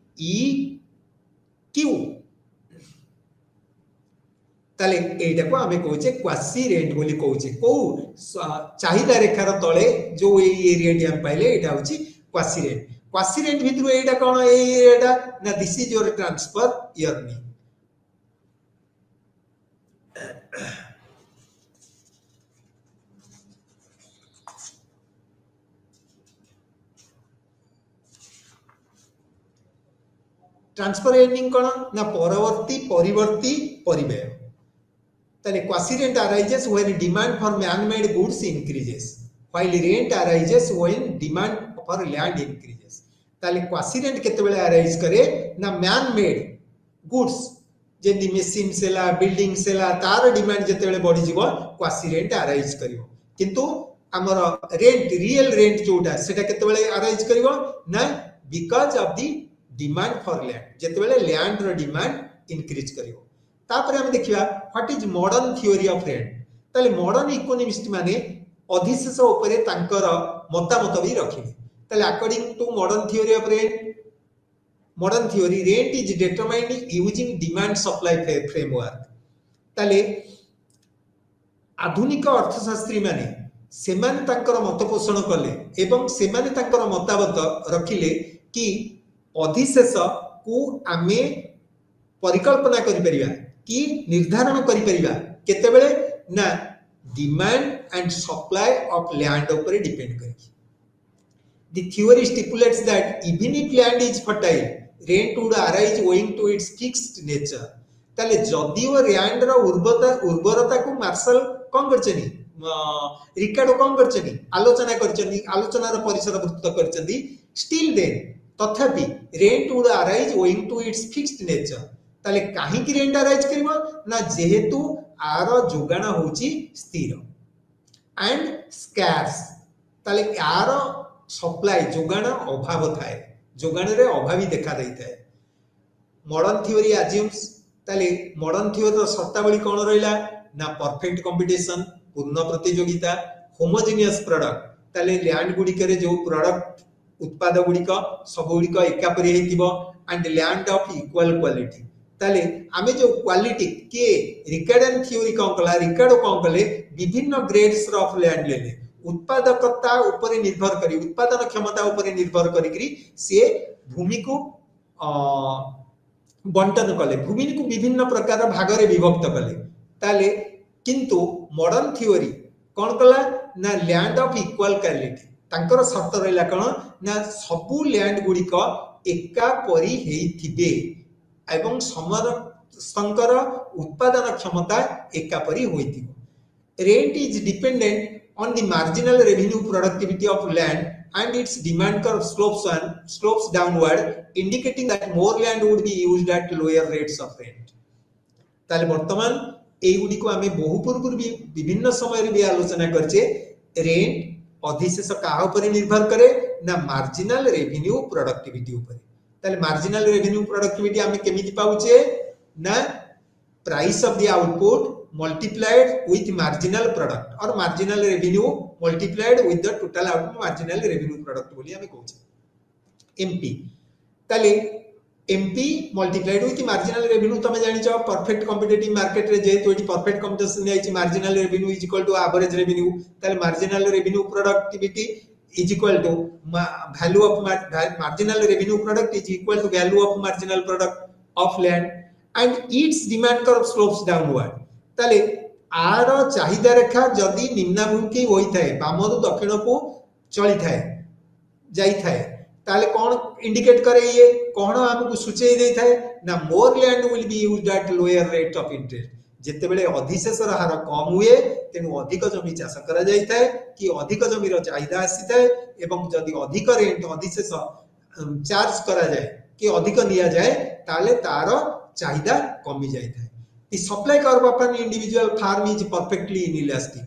S1: ताले एटा को हमें कहचे quasi rent बोली कहचे को चाहिदा रेखार तळे जो ए area D हम पाइले एटा होची क्वासी रेंट भितरु एटा कोन ए एरियाटा ना this is your transfer earning transfer earning कोन ना परवर्ती परिवर्ती परिव्यय ताले quasi rent arises when demand for man made goods increases while rent arises when demand for land increases ताले क्वासी रेंट केते बेले अराइज करे ना मैन मेड गुड्स जेंदी मशीन सेला बिल्डिंग सेला तार डिमांड जेते बेले बढ़ी जीवो क्वासी रेंट अराइज करिवो किंतु हमर रेंट रियल रेंट जोटा सेटा केते बेले अराइज करिवो ना because of the demand for land जेते बेले लैंड रो डिमांड इंक्रीज करिवो तापर हम देखिबा what is modern theory of rent ताले मॉडर्न इकोनॉमिस्ट माने अधिशेष ऊपर तांकर मतामत भी रखिबे ताले according to modern theory of rent modern theory rent is determined using demand supply framework ताले आधुनिक अर्थशास्त्री माने सेमाने तांकर मत पोषण कले एवं सेमाने तांकर मतामत रखिले कि अधिशेष को आमे परिकल्पना करि परिबा कि निर्धारण करि परिबा केते बेले ना demand and supply of land ऊपर डिपेंड करी the theory stipulates that even if land is fertile rent would arise owing to its fixed nature ताले जदियो लैंड रो उर्वरता को मार्शल कोन करचनी रिकार्डो कौन करछनी आलोचना करछनी आलोचनार परिसरभुक्त करछनी स्टिल देन तथापि rent would arise owing to its fixed nature ताले काहे की रेंट अराइज करबो ना जेहेतु आर जोगाण होची स्थिर एंड स्कैर्स ताले आर सप्लाई जोगाण अभाव थाए जोगाण रे अभावी देखा देई थाए मॉडर्न थ्योरी अज्यूम्स ताले मॉडर्न थ्योरी शर्तावली कौन रहिला ना परफेक्ट कंपटीशन पूर्ण प्रतियोगिता होमोजेनियस प्रोडक्ट ताले लैंड गुडी करे जो प्रोडक्ट उत्पाद गुडी का सब गुडी का एकापरि हेतिबो and land of equal quality ताले आमे जो क्वालिटी के रिकार्डन थ्योरी कौन कला रिकार्डो कौन कले विभिन्न ग्रेड्स ऑफ लैंड लेले उत्पादकता ऊपर निर्भर करी उत्पादन क्षमता ऊपर निर्भर करी से भूमि को बंटन कले भूमि को विभिन्न प्रकार भाग रे विभक्त कले ताले किंतु मॉडर्न थ्योरी कौन कला ना लैंड ऑफ इक्वल क्वालिटी तांकर शर्त रहिला कौन ना सबु लैंड गुडी को एका परि हेइथिबे एवं समर उत्पादन क्षमता एका परि होइथिबो rent is dependent on the marginal revenue productivity of land and its demand curve slopes downward indicating that more land would be used at lower rates of rent ताले वर्तमान एई गुडी को आमे बहु पूर्व विभिन्न समय रे भी आलोचना करछे रेंट अधिशेष काहा ऊपर निर्भर करे ना मार्जिनल रेवेन्यू प्रोडक्टिविटी ऊपर ताले मार्जिनल रेवेन्यू प्रोडक्टिविटी आमे केमिति पाउचे ना price of the output multiplied with marginal product or marginal revenue multiplied with the total output marginal revenue product बोली हमें कहूचे MP ताले MP multiplied with marginal revenue तमे जानि छ परफेक्ट कॉम्पिटिटिव मार्केट रे जे तो एटी परफेक्ट कॉम्पिटिशन नै छि marginal revenue is equal to average revenue ताले marginal revenue productivity is equal to value of marginal revenue product is equal to value of marginal product of land and its demand curve slopes downward ताले are चाहिदा रेखा जदि निम्नाभिमुखी होई थाए बामरु दक्षिण को चली थाए जाई थाए ताले कोन इंडिकेट करे ये कोन हमकु सूचई देई थाए ना मोर land will be used at lower rate of interest जेते बेले अधिशेषर हार कम हुए तेनु अधिक जमी चाष करा जाई थाए कि अधिक जमीर चाहिदा आसी थाए एवं जदि अधिक रेंट अधिशेष चार्ज करा जाए कि अधिक निया जाए ताले तार चाहिदा कमी जाई थाए The supply curve of an individual farm is perfectly inelastic.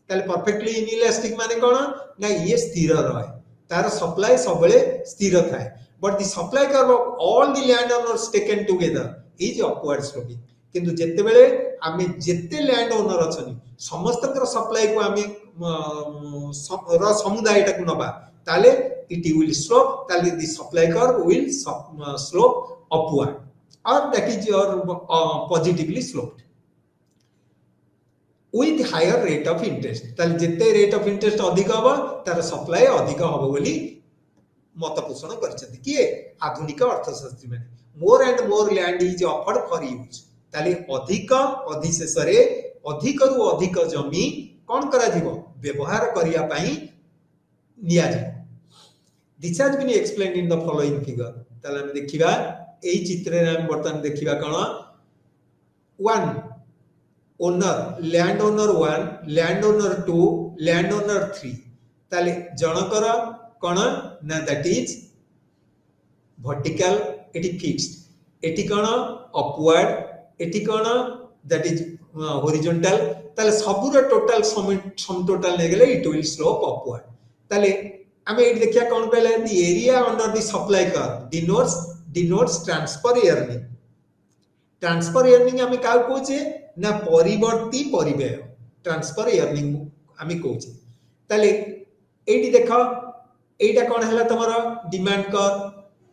S1: ताले perfectly inelastic माने कोन ना ये स्थिर रहे तार सप्लाई सबले स्थिर थाए but the supply curve of all the landowners taken together is upward sloping किंतु जेते बेले आमे जेते लैंड ओनर अछनी समस्तकर सप्लाई को आमे समुदाय टाकु नबा ताले it will slope ताले the supply curve will slope upward or that is your positively sloped with higher rate of interest ताले जेते रेट ऑफ इंटरेस्ट अधिक हबो तार सप्लाई अधिक हबो बोली मत पोषण करछथि कि आधुनिक अर्थशास्त्री माने more and more land is offered for use ताले अधिक अधिशेष रे अधिक रु अधिक जमी कोन करा दिबो व्यवहार करिया पई निया जाय this has been explained in the following figure ताले हम देखिबा एई चित्र रे हम बर्तन देखिबा कोन one owner land owner 1 land owner 2 land owner 3 ताले जनकर कोन ना दैट इज वर्टिकल एटी फिक्स्ड एटी कोन अपवर्ड एटी कोन दैट इज हॉरिजॉन्टल ताले सबुर टोटल सम टोटल ने गेले इट विल स्लोप अपवर्ड ताले हमें एटी देखिया कोन पहले the area under the supply curve denotes transfer earning हमें का कहूचे ना परिवर्ती परिव्यय ट्रांसफर अर्निंग हमें कहूचे ताले एटी देखो एटा कोन हला तमरो डिमांड कर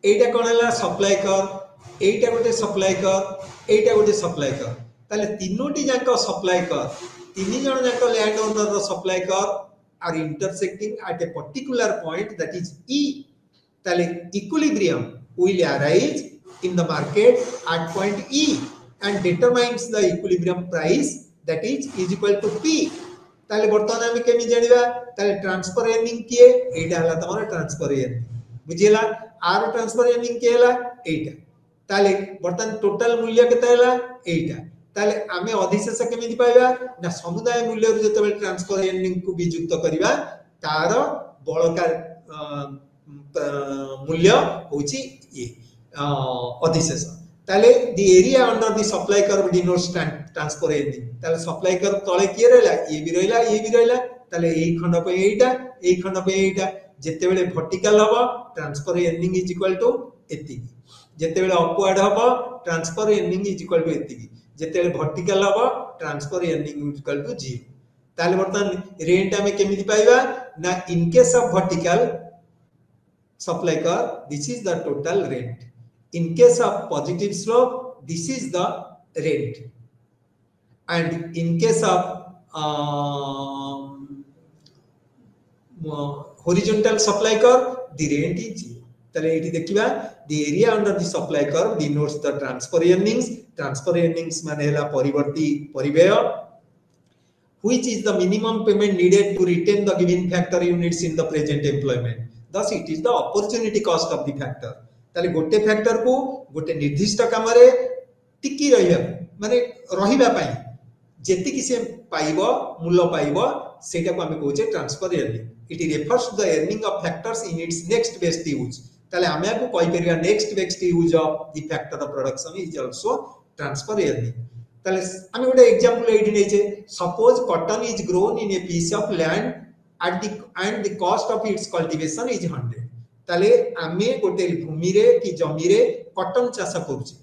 S1: एटा कोन हला सप्लाई कर एटा गोटे सप्लाई कर एटा गोटे सप्लाई कर ताले तीनोटी जाक सप्लाई कर तीन जण जाक लैंड ओनर रो supply curve are intersecting at a particular point that is E ताले equilibrium will arise in the market at point E and determines the equilibrium price that is equal to P ताले बर्तमान हम केमि जानिबा ताले transfer earning किए एटा हला तमरा transfer earning बुझिला आर ट्रांसफर अर्निंग के हला एटा ताले बर्तमान टोटल मूल्य केते हला एटा ताले आमे अधिशेष केमिति पाइबा ना समुदाय मूल्य जेतेबेले ट्रांसफर एर्निंग को वियुक्त करिबा तार बळका मूल्य होची ये अधिशेष ताले the area under the supply curve denotes transfer earning ताले सप्लाई कर्व तळे के रहला ये भी रहला ताले एई खंड पे एईटा जेतेबेले वर्टिकल हबो transfer earning is equal to एति जेतेबेले अपवर्ड हबो transfer earning is equal to एति जेतेबेले वर्टिकल हबो transfer earning is equal to 0 ताले बर्तन रेंट हमें केमिति पाइबा ना in case of vertical supply curve this is the total rent in case of positive slope this is the rent and in case of horizontal supply curve the rent is 0 tale eti dekhiba the area under the supply curve denotes the transfer earnings mane hela parivarti paribaya which is the minimum payment needed to retain the given factor units in the present employment thus it is the opportunity cost of the factor ताले गोटे factor को गोटे निर्दिष्ट काम रे टिकी रहिबा माने रहिबा पई जेति कि से पाइबो मूल्य पाइबो सेटा को हमें कहूचे transfer earning it refers to the earning of factors in its next best use ताले हमें को कहि परिबा next best use of the factor of production is also transfer earning ताले हमें गोटे एग्जांपल एठी नै छे suppose cotton is grown in a piece of land and the cost of its cultivation is 100 ताले आमे गोटे भूमि रे कि जमी रे कॉटन चाष करूचे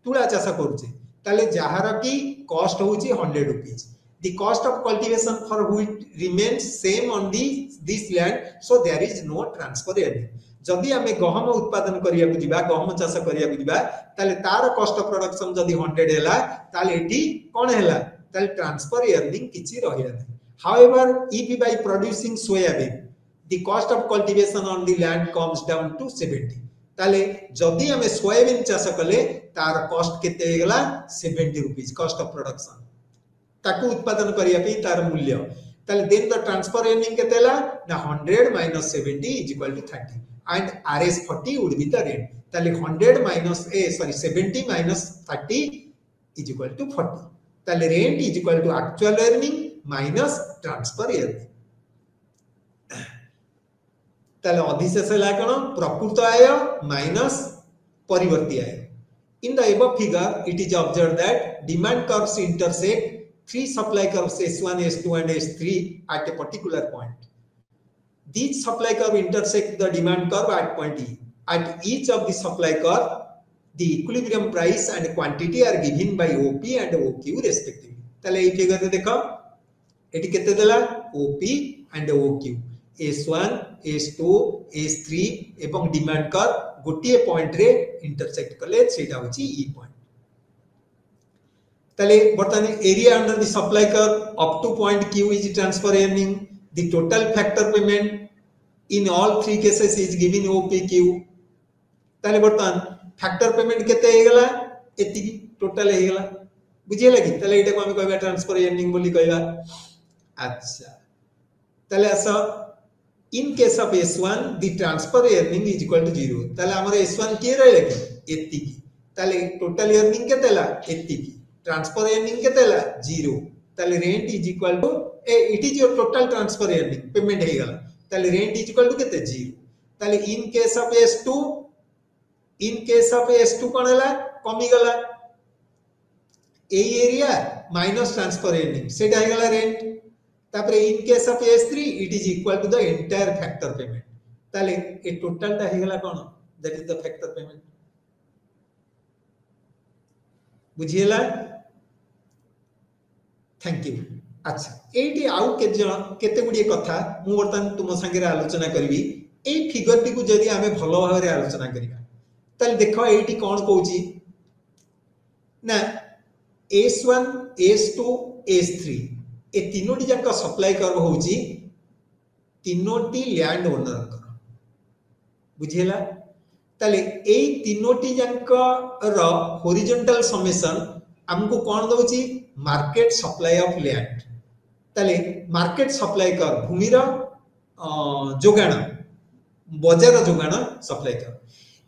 S1: तुला चाष करूचे ताले जहार की कॉस्ट होची 100 rupees the cost of cultivation for which remains same on this land so there is no transfer earning जदि आमे गहम उत्पादन करिया को दिबा गहम चाष करिया को दिबा ताले तार कॉस्ट ऑफ प्रोडक्शन जदि 100 हैला ताले एठी कोन हैला ताले ट्रांसफर एर्निंग किछि रहिला नै However, if by producing soybean, the cost of cultivation on the land comes down to 70. ताले जदि हमें सोयाबीन चाष कले तार कॉस्ट केते हेगला 70 रुपीस कॉस्ट ऑफ प्रोडक्शन ताकू उत्पादन करिया पे तार मूल्य ताले देन द ट्रांसफर एर्निंग केतेला ना 100 minus 70 is equal to 30 and RS 40 would be the rent ताले 70 minus 30 is equal to 40 ताले rent is equal to actual earning minus transfer earning ताले अधिशेष है कोन प्रकृत आय माइनस परिवर्ती आय in the above figure it is observed that demand curves intersect three supply curves S1 S2 and S3 at a particular point these supply curve intersect the demand curve at point E at each of the supply curve the equilibrium price and quantity are given by OP and OQ respectively ताले a figure रे देखो eighty केते देला OP and OQ S1 S2 S3 एवं demand कर गोटिए point रे intersect कले सेटा होची ई पॉइंट तले बर्तन area under the supply curve up two point Q is transfer earning the total factor payment in all three cases is given OPQ तले बर्तन फैक्टर पेमेंट केते हेगला एति टोटल हेगला बुझिए लगी तले एटा को हम कहबा ट्रांसफर एर्निंग बोली कहबा अच्छा तले ऐसा in case of S1 the transfer earning is equal to 0 तले हमर S1 के रहले कि एति की तले टोटल एर्निंग केतेला एति की ट्रांसफर एर्निंग केतेला 0 तले rent is equal to it is your total transfer earning payment हे गला तले रेंट इज इक्वल टू केते 0 तले इन केस ऑफ S2 कोन हला कमी गला ए एरिया माइनस ट्रांसफर एर्निंग सेटा हे गला रेंट तापरे in case of S3 it is equal to the entire factor payment ताले ए टोटल ता हे गला कोन that is the factor payment बुझिएला थैंक यू अच्छा एटी आउ केते गुडी कथा मु वर्तन तुम संगे आलोचना करबी ए फिगर टी को जदी हमें भलो भाबरे आलोचना करिबा ताले देखो एटी कोन कहूची ना S1 S2 S3 ए तीनोटी जंक सप्लाई कर्व होची तीनोटी लैंड ओनर कर बुझिएला ताले ए तीनोटी जंक रो हॉरिजॉन्टल समेशन हमको कोन दोची मार्केट सप्लाई ऑफ लैंड ताले मार्केट सप्लाई कर भूमि रो जोगाण बाजार जोगाण सप्लाई कर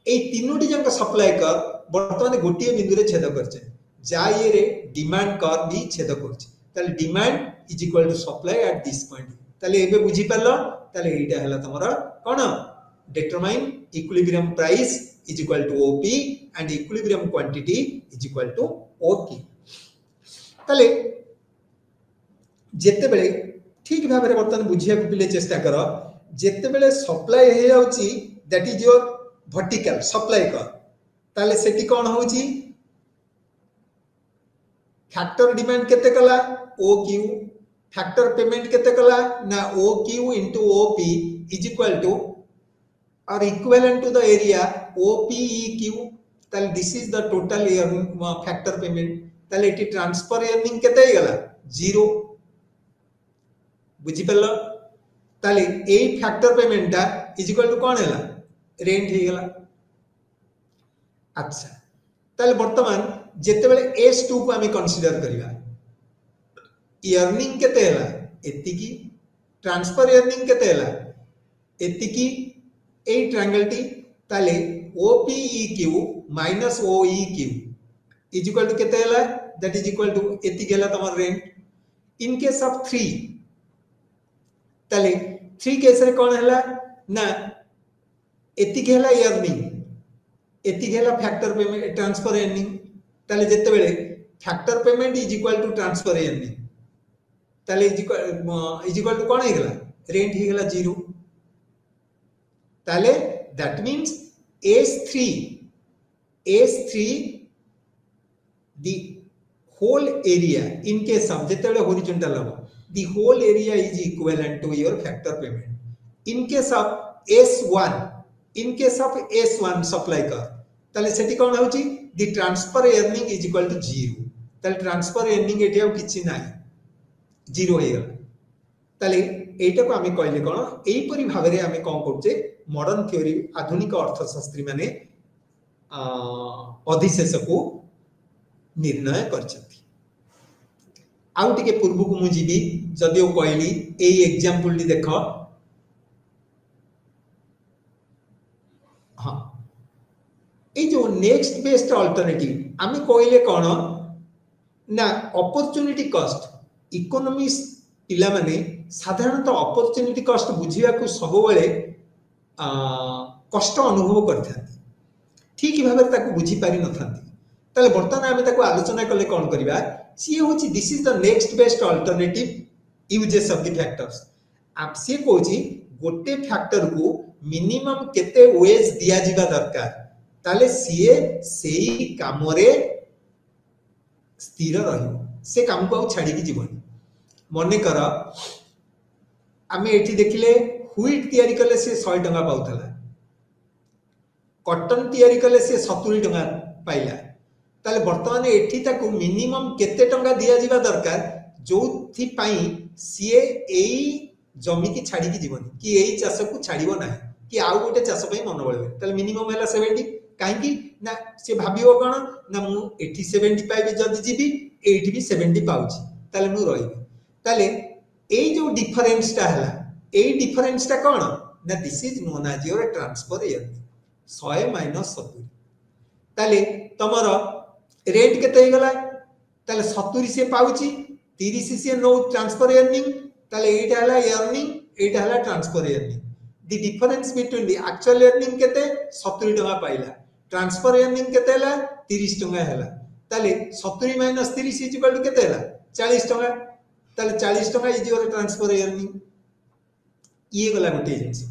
S1: ए तीनोटी जंक सप्लाई कर वर्तमान गोटिए बिंदु रे छेद करछे जा ये रे डिमांड कर्व भी छेद करूची ताले demand is equal to supply at this point ताले एबे बुझी परलो ताले एटा हला तमरा कोन determine equilibrium price is equal to OP and equilibrium quantity is equal to OP ताले जेते बेले ठीक भाबरे बर्तन बुझिया पिले चेष्टा करो जेते बेले सप्लाई हे जाउची that is your vertical supply curve ताले सेटी कोन होउची फैक्टर डिमांड केते कला ओ क्यू फैक्टर पेमेंट केते कला ना O Q into OP is equal to और equivalent to the area OPEQ ताले this is the total factor payment ताले एटी ट्रांसफर अर्निंग केते गला 0 बुझी परलो ताले ए फैक्टर पेमेंट ता इज इक्वल टू कोन हैला रेंट हे गला अच्छा ताले वर्तमान जेते बेले S2 को आमी कंसीडर करिवा अर्निंग केते हैला एतिकी ट्रांसफर अर्निंग केते हैला एतिकी ए ट्रायंगल टी ताले OPEQ minus OEQ is equal to केते हैला दैट इज इक्वल टू एतिकी हैला तमर रेंट इन केस ऑफ 3 ताले 3 केस रे कोन हैला ना एतिकी हैला अर्निंग एतिकी हैला फैक्टर पेमेंट ट्रांसफर अर्निंग ताले जेते बेले factor payment is equal to transfer earning ताले इज इक्वल टू कोन हे गला रेंट हे गला 0 ताले that means S3 the whole area in case of जेते बेले horizontal हो the whole area is equivalent to your factor payment in case of S1 supply कर ताले सेठी कोन होची the transfer earning is equal to 0 ताले transfer earning एठी आ किछि नाही 0 हे गला ताले एटा को आमी कहले कोन एई परि भाबरे आमी कोन करछे मॉडर्न थ्योरी आधुनिक अर्थशास्त्री माने अधिशेष को निर्णय करछथि आउ टिके पूर्व को मु जीबी जदियो कहली एई एग्जांपल टी देखो हां ए जो नेक्स्ट बेस्ट अल्टरनेटिव आमी कहले कोन ना अपॉर्चुनिटी कॉस्ट इकोनॉमिक्स पिला माने साधारणतः अपॉर्चुनिटी कॉस्ट बुझिया को सब बेले कष्ट अनुभव करथांती ठीक भाबे ताको बुझी पारि नथांती ताले वर्तमान आमे ताको आलोचना कले कोन करिबा सी होची this is the next best alternative uses of the factors आप से कोची गोटे फैक्टर को मिनिमम केते वेज दिया जिबा दरकार ताले सीए सेही काम रे स्थिर रहिबो से काम को छाडी की जीवन मने कर आमे एठी देखिले व्हीट तयारी कले से 100 टका पाउथला कॉटन तयारी कले से 70 टका पाइला ताले वर्तमान एठी ताको मिनिमम केते टका दिया जिबा दरकार जोथि पाई सीए एई जमी की छाडी की जीवन कि एई चाष को छाडीबो नाही कि आउ गोटे चाष पई मन बळबे ताले मिनिमम हैला 70 काहे कि ना से भाबियो कोन ना मु एठी 70 पाइबे जदी जीबी एठी भी 70 पाउची ताले मु रहिबे ताले एई जो डिफरेंस ता हैला एई डिफरेंस ता कोन ना this is known as your transfer earning 100 minus 70 ताले तमरो रेट केते हे गला ताले 70 से पाउची 30 से नो ट्रांसफर अर्निंग ताले एटा हला अर्निंग एटा हला transfer earning the difference between the actual earning केते 70 टका पाइला ट्रांसफर अर्निंग केते हला 30 टका हला ताले 70 माइनस 30 इज इक्वल टू केते हला 40 टका ताले 40 टका इज योर ट्रांसफर अर्निंग ये गला गोटे जिंस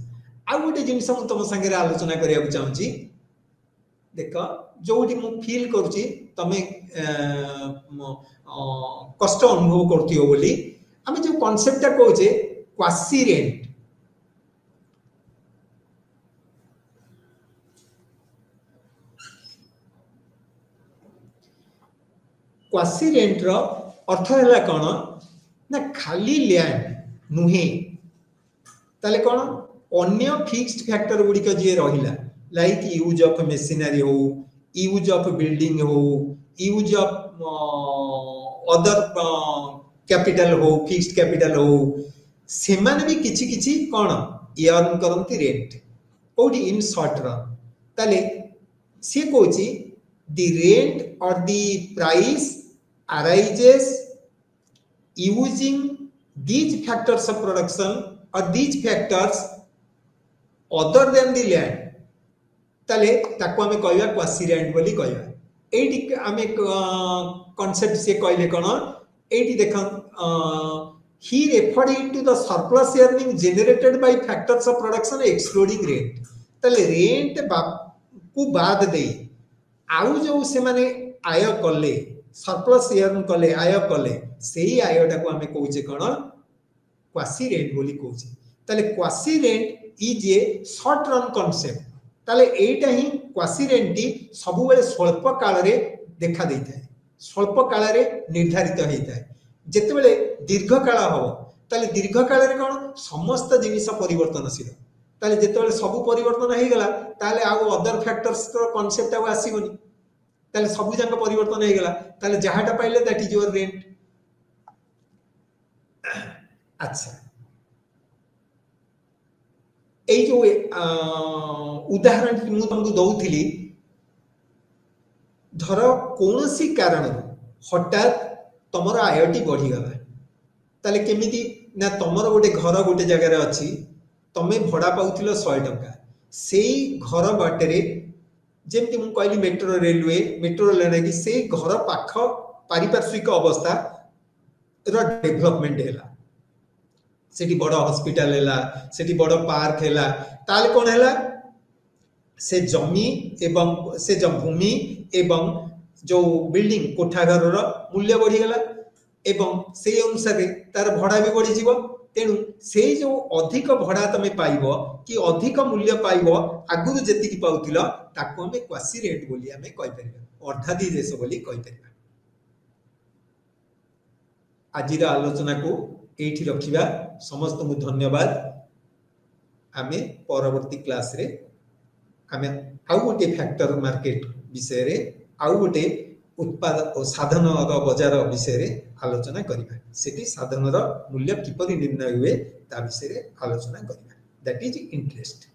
S1: आ गोटे जिंस हम तुम संगे आलोचना करिया को चाहूची देखो जोटी मु फील करूची तमे कष्ट अनुभव करती हो बोली हमें जो कांसेप्ट ता कहूचे क्वासी रेंट क्वासी रेंट रो अर्थ हैला कोन ना खाली लैंड नुहे ताले कोन अन्य फिक्स्ड फैक्टर गुडी के जे रहिला लाइक यूज ऑफ मशीनरी हो यूज ऑफ बिल्डिंग हो यूज ऑफ अदर कैपिटल हो फिक्स्ड कैपिटल हो से माने भी किछि किछि कोन अर्न करंती रेंट ओडी इन शॉर्ट रन ताले से Kochi the rent or the price arises using these factors of production or these factors other than the land, ताले ताको आमे कहया क्वासी रेंट बोली कहया। एटी आमे कॉन्सेप्ट से कहले कोन एटी देखन he referred it to the surplus earning generated by factors of production excluding rent। ताले rent को बाद दे आउ जो से माने आय कले सरप्लस अर्न कले आय कले सेही आयटा को आमे कहूचे कोन क्वासी रेंट बोली कहूचे। ताले quasi rent is a short run concept. ताले एटा ही क्वासी रेंट टी सब बेले स्वल्प काल रे देखा देइथाय, स्वल्प काल रे निर्धारित होइथाय। जेते बेले दीर्घ काल हो ताले दीर्घ काल रे कोन समस्त जिनिस परिवर्तनशील, ताले जेते बेले सब परिवर्तन हे गला ताले आउ अदर फैक्टर्स को कांसेप्ट आ आसीबनी, ताले सब जंग परिवर्तन हे गला ताले जहाटा पाइले दैट इज योर रेंट। अच्छा ए जो उदाहरण मु तुमको दउथिली, धर कोनसी कारण हठात तमर आयटी बढ़ी गला ताले केमिति ना तमर गोटे घर गोटे जगह रे अछि, तमे भड़ा पाउथिलो 100 टका, सेई घर बाटरे जेमति मु कहली मेट्रो रेलवे कि से घर पाख पारिपार्श्विक अवस्था रो डेवलपमेंट हैला, सेठी बड़ हॉस्पिटल हैला, सेठी बड़ पार्क हैला, ताले कोन हैला से जमी एवं से भूमि एवं जो बिल्डिंग कोठाघर रो मूल्य बढ़ी गला एवं से अनुसार तार भड़ा भी बढ़ी जीवो। तेणु से जो अधिक भड़ा तमे पाइबो कि अधिक मूल्य पाइबो आगुरु जेति कि पाउतिलो ताको हमें क्वासी रेंट बोली हमें कहि परिबा, अर्धाधी देश बोली कहि परिबा। आजिर आलोचना को एठी रखिबा। समस्त को धन्यवाद। आमे परवर्ती क्लास रे आमे आउ गोटे फैक्टर मार्केट विषय रे आउ गोटे उत्पाद और साधन बजार विषय रे आलोचना करिबा। सेठी साधन मूल्य किपरि निर्णय हुए ता विषय रे आलोचना करिबा। That is interest.